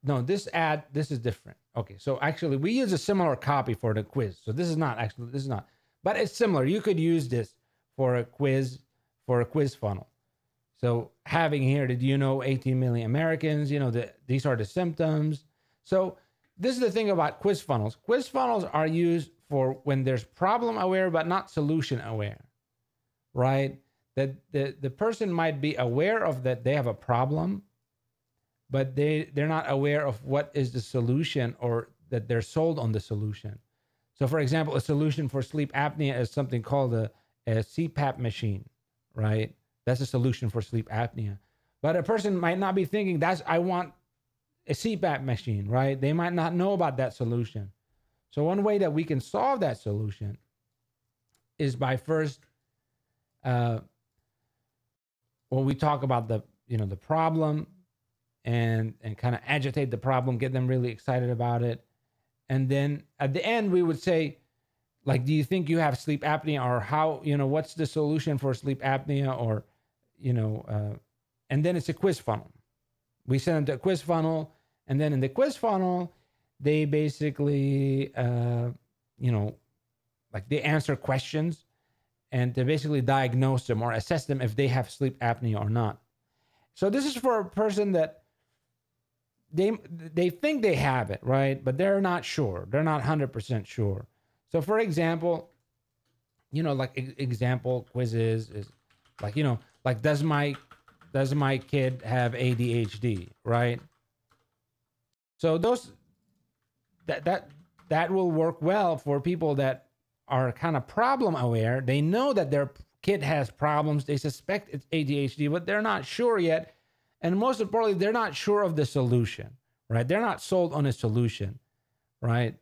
no, this is different. Okay, so actually we use a similar copy for the quiz. So this is not, but it's similar. You could use this for a quiz funnel. So having here, did you know 18 million Americans, these are the symptoms. So this is the thing about quiz funnels. Quiz funnels are used for when there's problem aware, but not solution aware, right? That the person might be aware of that they have a problem, but they're not aware of what is the solution, or that they're sold on the solution. So for example, a solution for sleep apnea is something called a CPAP machine, right? That's a solution for sleep apnea. But a person might not be thinking I want a CPAP machine, right? They might not know about that solution. So one way that we can solve that solution is by first, we talk about the problem, and kind of agitate the problem, get them really excited about it. And then at the end, we would say, like, do you think you have sleep apnea, or how, what's the solution for sleep apnea, or, and then it's a quiz funnel. We send them to a quiz funnel, and then in the quiz funnel, they basically, like they answer questions, and to basically diagnose them or assess them if they have sleep apnea or not. So this is for a person that they think they have it, right? But they're not sure. They're not 100% sure. So for example, like example quizzes is like, like does my kid have ADHD, right? So that will work well for people that are kind of problem aware. They know that their kid has problems. They suspect it's ADHD, but they're not sure yet. And most importantly, they're not sure of the solution, right? They're not sold on a solution, right?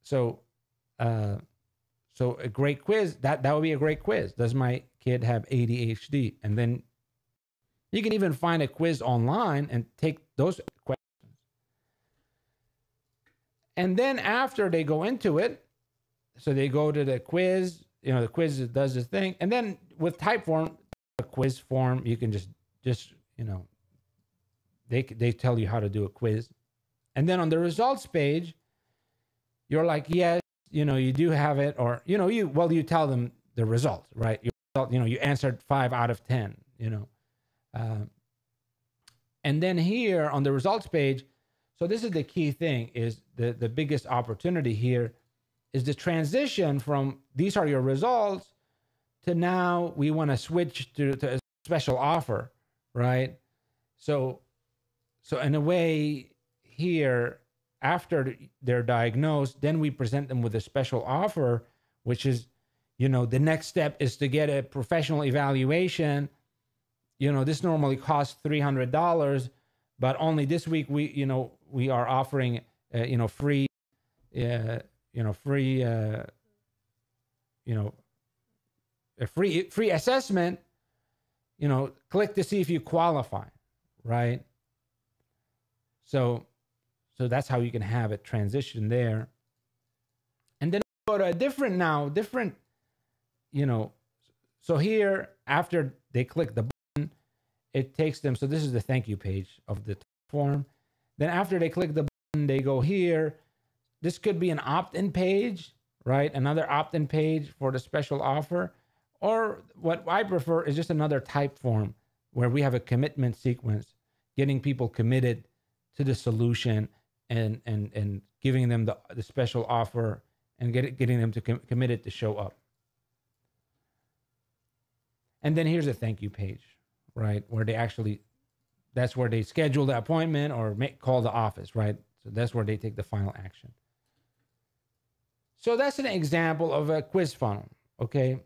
So a great quiz, that would be a great quiz. Does my kid have ADHD? And then You can even find a quiz online and take those questions. And then after they go into it, so they go to the quiz, the quiz does the thing. And then with Typeform, a quiz form, you can just they tell you how to do a quiz. And then on the results page, you're like, yes, you do have it, or, you tell them the result, right? You answered 5 out of 10, and then here on the results page, so this is the key thing, is the biggest opportunity here is the transition from these are your results to now we want to switch to a special offer, right? So in a way here, after they're diagnosed, then we present them with a special offer, which is, the next step is to get a professional evaluation. This normally costs $300, but only this week we are offering, free, a free assessment. Click to see if you qualify, right? So that's how you can have it transition there. And then go to a different, so here, after they click the button, it takes them, so this is the thank you page of the form. Then after they click the button, they go here. This could be an opt-in page, right? Another opt-in page for the special offer. Or what I prefer is just another type form where we have a commitment sequence, getting people committed to the solution and giving them the special offer and getting them to committed to show up. And then here's a thank you page, right? Where that's where they schedule the appointment or call the office, right? So that's where they take the final action. So that's an example of a quiz funnel, okay?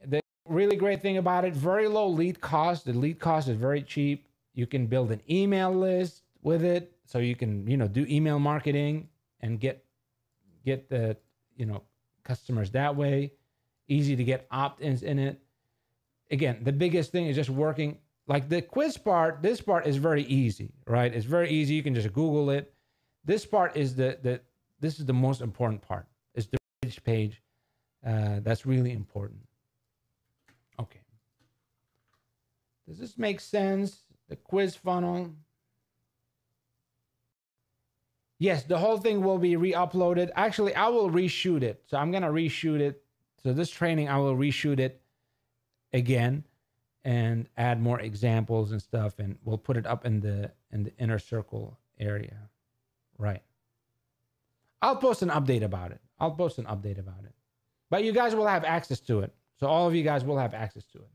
The really great thing about it, very low lead cost. The lead cost is very cheap. You can build an email list with it. So you can, do email marketing and get the, customers that way. Easy to get opt-ins in it. Again, the biggest thing is just working. Like the quiz part, this part is very easy, right? It's very easy. You can just Google it. This part is this is the most important part. It's the bridge page. That's really important. Okay. Does this make sense? The quiz funnel. Yes, the whole thing will be re-uploaded. Actually, I will reshoot it. So I'm going to reshoot it. So this training, I will reshoot it again and add more examples and stuff. And we'll put it up in the inner circle area. Right. I'll post an update about it. But you guys will have access to it. So all of you guys will have access to it.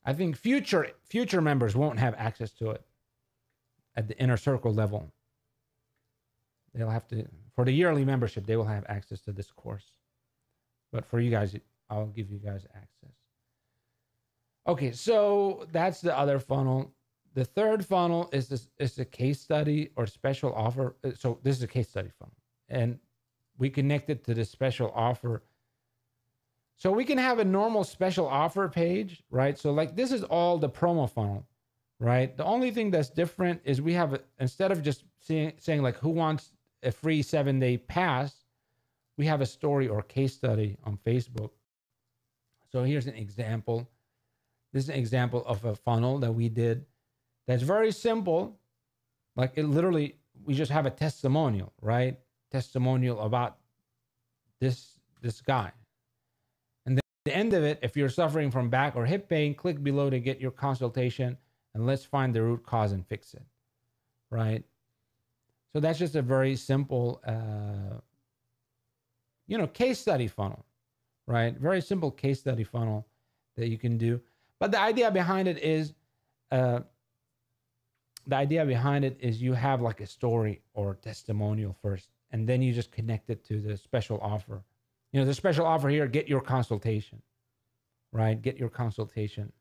I think future members won't have access to it at the inner circle level. They'll have to, for the yearly membership, they will have access to this course. But for you guys, I'll give you guys access. Okay, so that's the other funnel. The third funnel is a case study or special offer. So this is a case study funnel. And we connect it to the special offer. So we can have a normal special offer page, right? So like this is all the promo funnel, right? The only thing that's different is we have, instead of just saying like who wants a free 7-day pass, we have a story or case study on Facebook. So here's an example. This is an example of a funnel that we did that's very simple. Like it literally, we just have a testimonial, right? Testimonial about this guy. And then at the end of it, if you're suffering from back or hip pain, click below to get your consultation and let's find the root cause and fix it, right? So that's just a very simple, case study funnel, right? Very simple case study funnel that you can do. But the idea behind it is, you have like a story or testimonial first, and then you just connect it to the special offer. The special offer here, get your consultation, right? Get your consultation.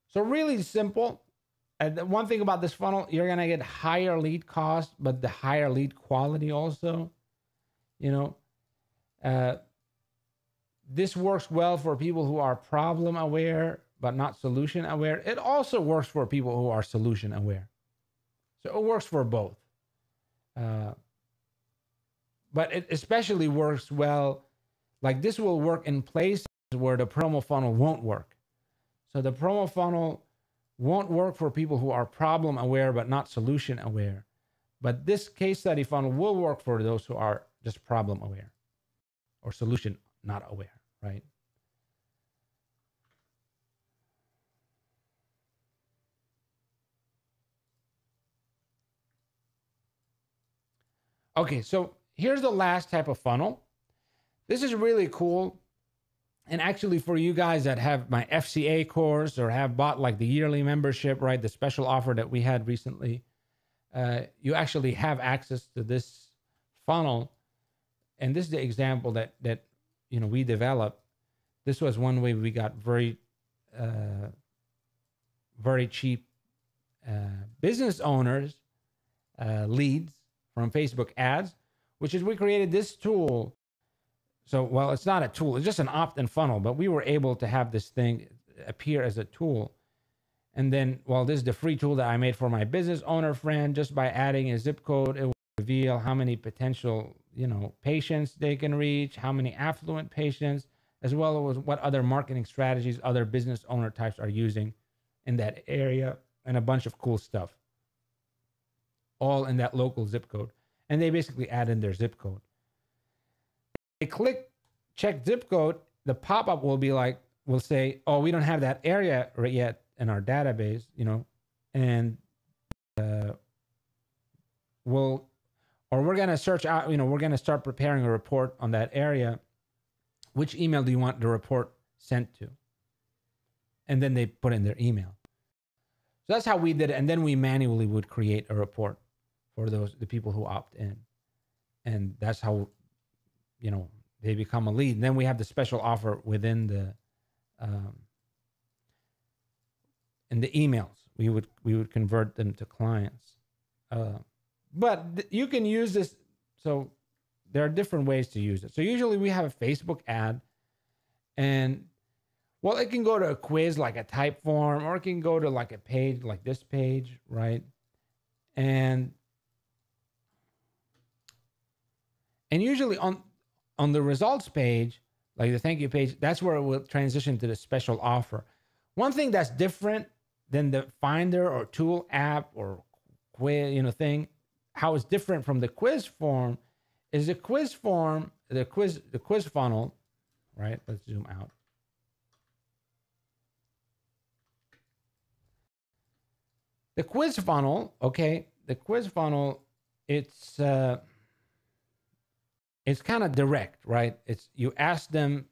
So really simple. And the one thing about this funnel, you're going to get higher lead cost, but the higher lead quality also, This works well for people who are problem aware but not solution aware. It also works for people who are solution aware. So it works for both. But it especially works well, like this will work in places where the promo funnel won't work. So the promo funnel won't work for people who are problem aware but not solution aware. But this case study funnel will work for those who are just problem aware or solution not aware, right? Okay, so here's the last type of funnel. This is really cool. And actually, for you guys that have my FCA course or have bought like the yearly membership, right, the special offer that we had recently, you actually have access to this funnel. And this is the example that we developed. This was one way we got very cheap business owners leads from Facebook ads, which is we created this tool. So, well, it's not a tool, it's just an opt-in funnel, but we were able to have this thing appear as a tool. And then, well, this is the free tool that I made for my business owner friend. Just by adding a zip code, it will reveal how many potential, patients they can reach, how many affluent patients, as well as what other marketing strategies other business owner types are using in that area, and a bunch of cool stuff, all in that local zip code. And they basically add in their zip code. They click check zip code, the pop-up will be like, will say, oh, we don't have that area yet in our database, and we're going to search out, we're going to start preparing a report on that area. Which email do you want the report sent to? And then they put in their email. So that's how we did it. And then we manually would create a report for the people who opt in. And that's how, they become a lead. And then we have the special offer within in the emails. We would convert them to clients. But you can use this. So there are different ways to use it. So usually we have a Facebook ad, and well, it can go to a quiz like a Typeform, or it can go to like a page like this page, right? And usually on the results page, like the thank you page, that's where it will transition to the special offer. One thing that's different than the Finder or Tool app or quiz, thing, how it's different from the quiz form is the quiz form, the quiz funnel, right? Let's zoom out. The quiz funnel, okay, the quiz funnel, it's kind of direct, right? It's you ask them,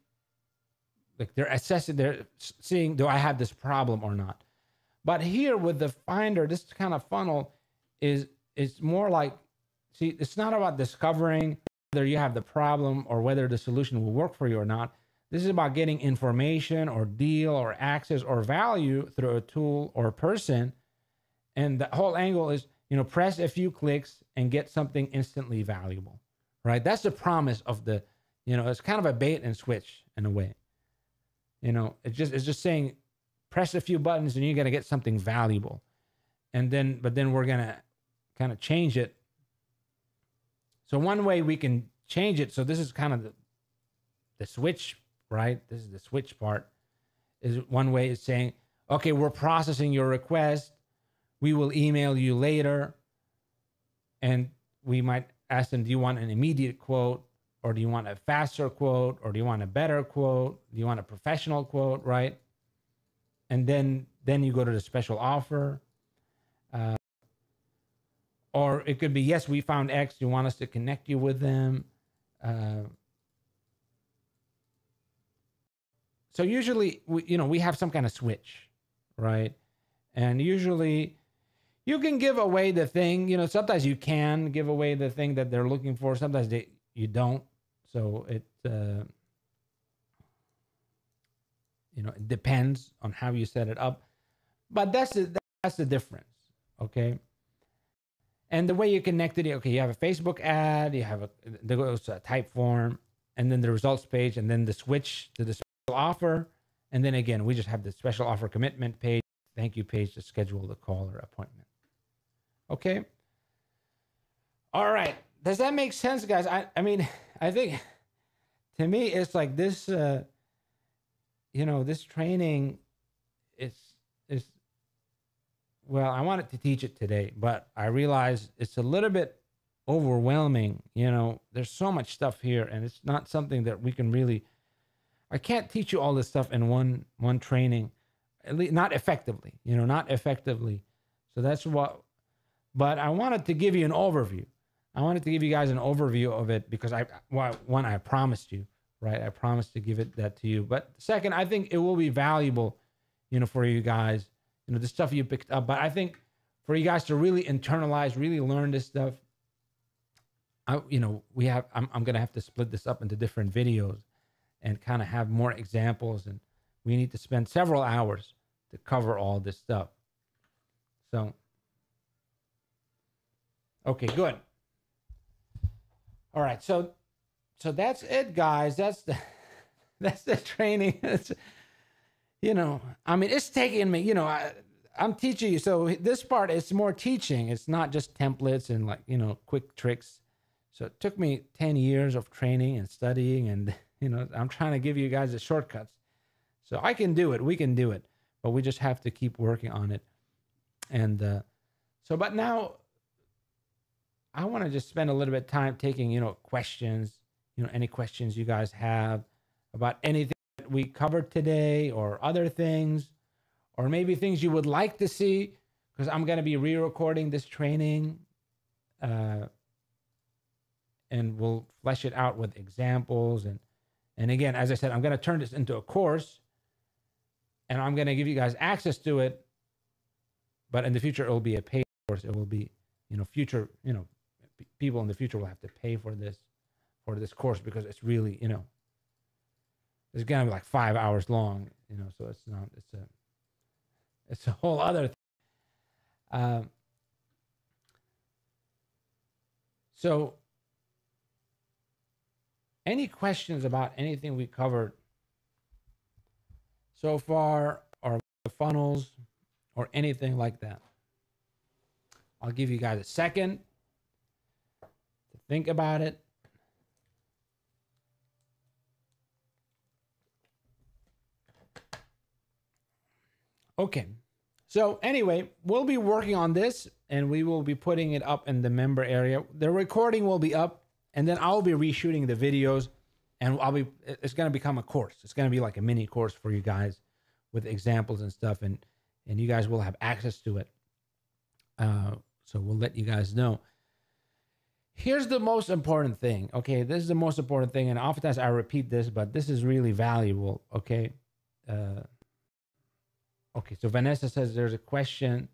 like they're assessing, they're seeing, do I have this problem or not? But here with the Finder, this kind of funnel is more like, see, it's not about discovering whether you have the problem or whether the solution will work for you or not. This is about getting information or deal or access or value through a tool or a person. And the whole angle is, press a few clicks and get something instantly valuable, right? That's the promise of the, it's kind of a bait and switch in a way. It's just saying, press a few buttons and you're going to get something valuable. But then we're going to kind of change it. So one way we can change it, so this is kind of the switch, right? This is the switch part. Is one way is saying, okay, we're processing your request. We will email you later. And we might ask them, do you want an immediate quote? Or do you want a faster quote? Or do you want a better quote? Do you want a professional quote, right? And then you go to the special offer. Or it could be, yes, we found X. You want us to connect you with them. So usually, we have some kind of switch, right? And usually you can give away the thing. Sometimes you can give away the thing that they're looking for. Sometimes you don't. So it depends on how you set it up. But that's the difference, okay? And the way you connect it, okay, you have a Facebook ad, you have there goes a Typeform, and then the results page, and then the switch to the special offer. And then again, we just have the special offer commitment page, thank you page to schedule the call or appointment. Okay. All right. Does that make sense, guys? I mean, I think to me, it's like this, this training is, well, I wanted to teach it today, but I realize it's a little bit overwhelming. There's so much stuff here, and it's not something that we can really, I can't teach you all this stuff in one training, at least not effectively, not effectively. So that's what, but I wanted to give you an overview. I wanted to give you guys an overview of it because I promised you, right? I promised to give that to you. But second, I think it will be valuable, for you guys, the stuff you picked up. But I think for you guys to really internalize, really learn this stuff, I'm going to have to split this up into different videos and kind of have more examples. And we need to spend several hours to cover all this stuff. So, okay, good. All right, so that's it, guys. That's the training. It's, I mean, it's taking me, I'm teaching you. So this part is more teaching. It's not just templates and quick tricks. So it took me 10 years of training and studying, and I'm trying to give you guys the shortcuts. So I can do it. We can do it, but we just have to keep working on it. And but now I want to just spend a little bit of time taking, questions, any questions you guys have about anything that we covered today or other things, or maybe things you would like to see, because I'm going to be re-recording this training, and we'll flesh it out with examples. And again, as I said, I'm going to turn this into a course, and I'm going to give you guys access to it. But in the future, it will be a paid course. It will be, future, people in the future will have to pay for this course, because it's really, it's going to be like 5 hours long, so it's a whole other thing. So any questions about anything we covered so far, or the funnels, or anything like that? I'll give you guys a second to think about it. Okay. So anyway, we'll be working on this, and we will be putting it up in the member area. The recording will be up, and then I'll be reshooting the videos, and it's going to become a course. It's going to be like a mini course for you guys with examples and stuff, and you guys will have access to it. So we'll let you guys know. Here's the most important thing, okay? This is the most important thing, and oftentimes I repeat this, but this is really valuable, okay? Okay, so Vanessa says there's a question.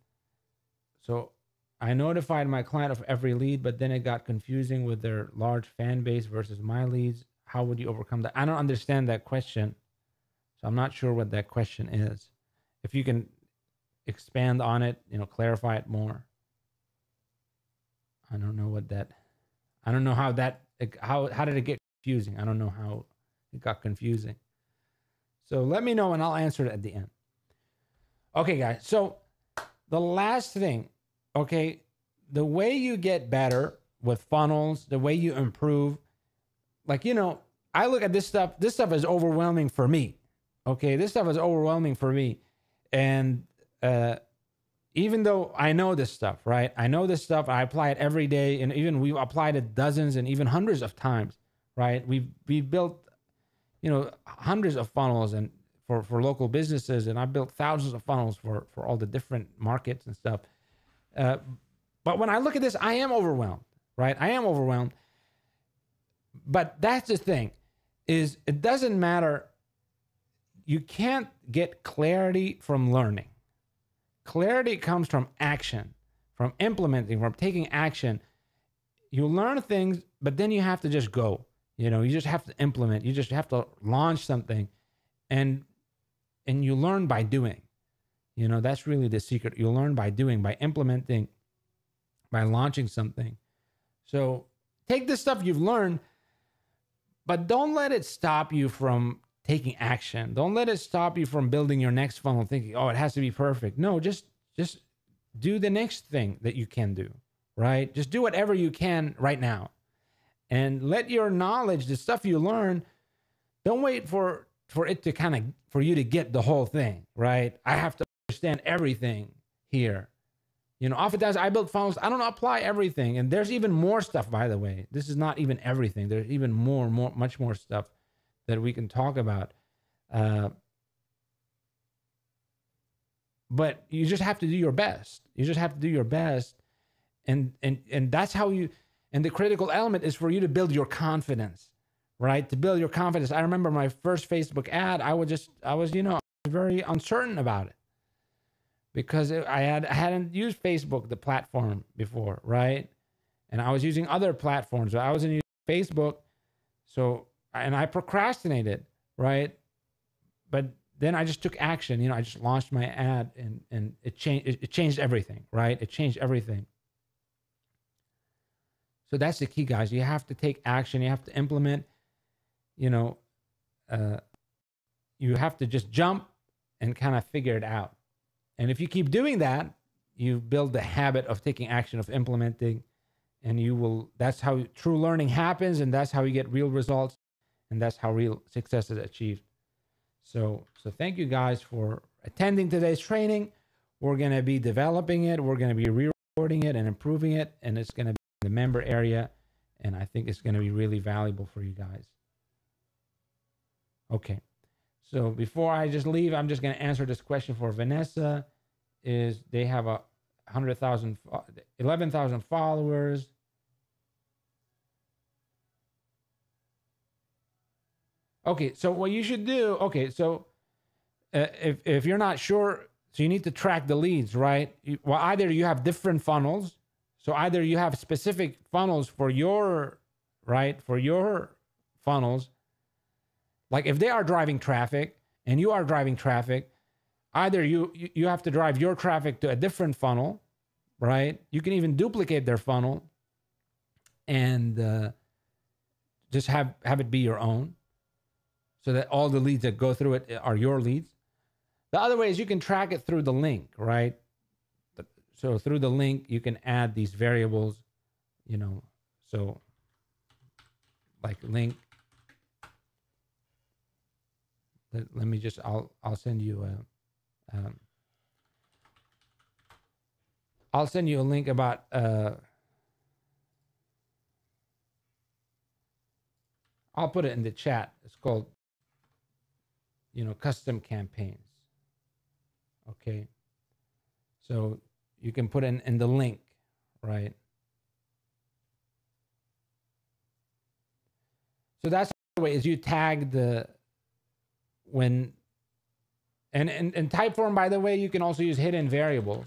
So I notified my client of every lead, but then it got confusing with their large fan base versus my leads. How would you overcome that? I don't understand that question, so I'm not sure what that question is. If you can expand on it, clarify it more. I don't know what that, I don't know how did it get confusing? I don't know how it got confusing. So let me know and I'll answer it at the end. Okay, guys. So the last thing, okay, the way you get better with funnels, the way you improve, I look at this stuff is overwhelming for me. Okay, this stuff is overwhelming for me. And even though I know this stuff, right? I know this stuff, I apply it every day, and even we've applied it dozens and even hundreds of times, right? We've built, hundreds of funnels and for local businesses, and I've built thousands of funnels for all the different markets and stuff. But when I look at this, I am overwhelmed, right? I am overwhelmed. But that's the thing, is it doesn't matter. You can't get clarity from learning. Clarity comes from action, from implementing, from taking action. You learn things, but then you have to just go. You just have to implement. You just have to launch something, and you learn by doing. That's really the secret. You learn by doing, by implementing, by launching something. So take this stuff you've learned, But don't let it stop you from taking action. Don't let it stop you from building your next funnel thinking, oh, it has to be perfect. No, just do the next thing that you can do, right? Just do whatever you can right now. And let your knowledge, the stuff you learn, don't wait for it to kind of, for you to get the whole thing, right? I have to understand everything here. You know, oftentimes I build funnels, I don't apply everything. And there's even more stuff, by the way. This is not even everything. There's even much more stuff that we can talk about. But you just have to do your best. You just have to do your best. And that's how you, and the critical element is for you to build your confidence, right? To build your confidence. I remember my first Facebook ad, I was very uncertain about it because I hadn't used Facebook, the platform, before, right? And I was using other platforms, but I wasn't using Facebook. So, and I procrastinated, right? But then I just took action. You know, I just launched my ad, and it changed everything, right? It changed everything. So that's the key, guys. You have to take action. You have to implement. You know, you have to just jump and kind of figure it out. And if you keep doing that, you build the habit of taking action, of implementing, and you will. That's how true learning happens, and that's how you get real results, and that's how real success is achieved. So thank you guys for attending today's training. We're going to be developing it. We're going to be re-recording it and improving it. And it's going to be in the member area. And I think it's going to be really valuable for you guys. Okay. So before I just leave, I'm just going to answer this question for Vanessa. Is they have 11,000 followers. Okay, so what you should do, so if you're not sure, so you need to track the leads, right? Well, either you have different funnels, so either you have specific funnels for your, right, for your funnels, like if they are driving traffic and you are driving traffic, either you have to drive your traffic to a different funnel, right? You can even duplicate their funnel and just have it be your own, so that all the leads that go through it are your leads. The other way is you can track it through the link, right? So through the link, you can add these variables, you know, so like link. Let me just, I'll send you I'll send you a link about, I'll put it in the chat. It's called, you know, custom campaigns. Okay. So you can put in the link, right? So that's the way is you tag the, when, and Typeform, by the way, you can also use hidden variables.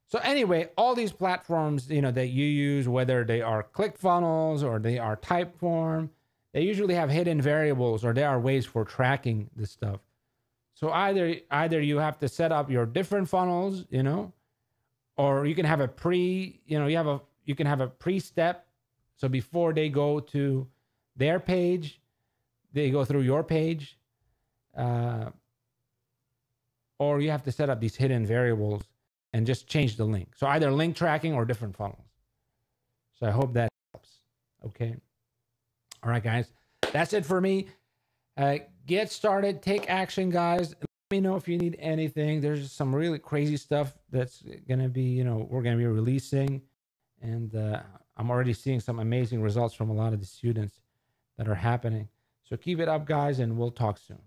So anyway, all these platforms, you know, that you use, whether they are ClickFunnels or they are Typeform, they usually have hidden variables, or there are ways for tracking this stuff. So either you have to set up your different funnels, you know, or you can have a you can have a pre-step. So before they go to their page, they go through your page, or you have to set up these hidden variables and just change the link. So either link tracking or different funnels. So I hope that helps. Okay. All right, guys, that's it for me. Get started, take action, guys. Let me know if you need anything. There's some really crazy stuff that's going to be, you know, we're going to be releasing. And I'm already seeing some amazing results from a lot of the students that are happening. So keep it up, guys, and we'll talk soon.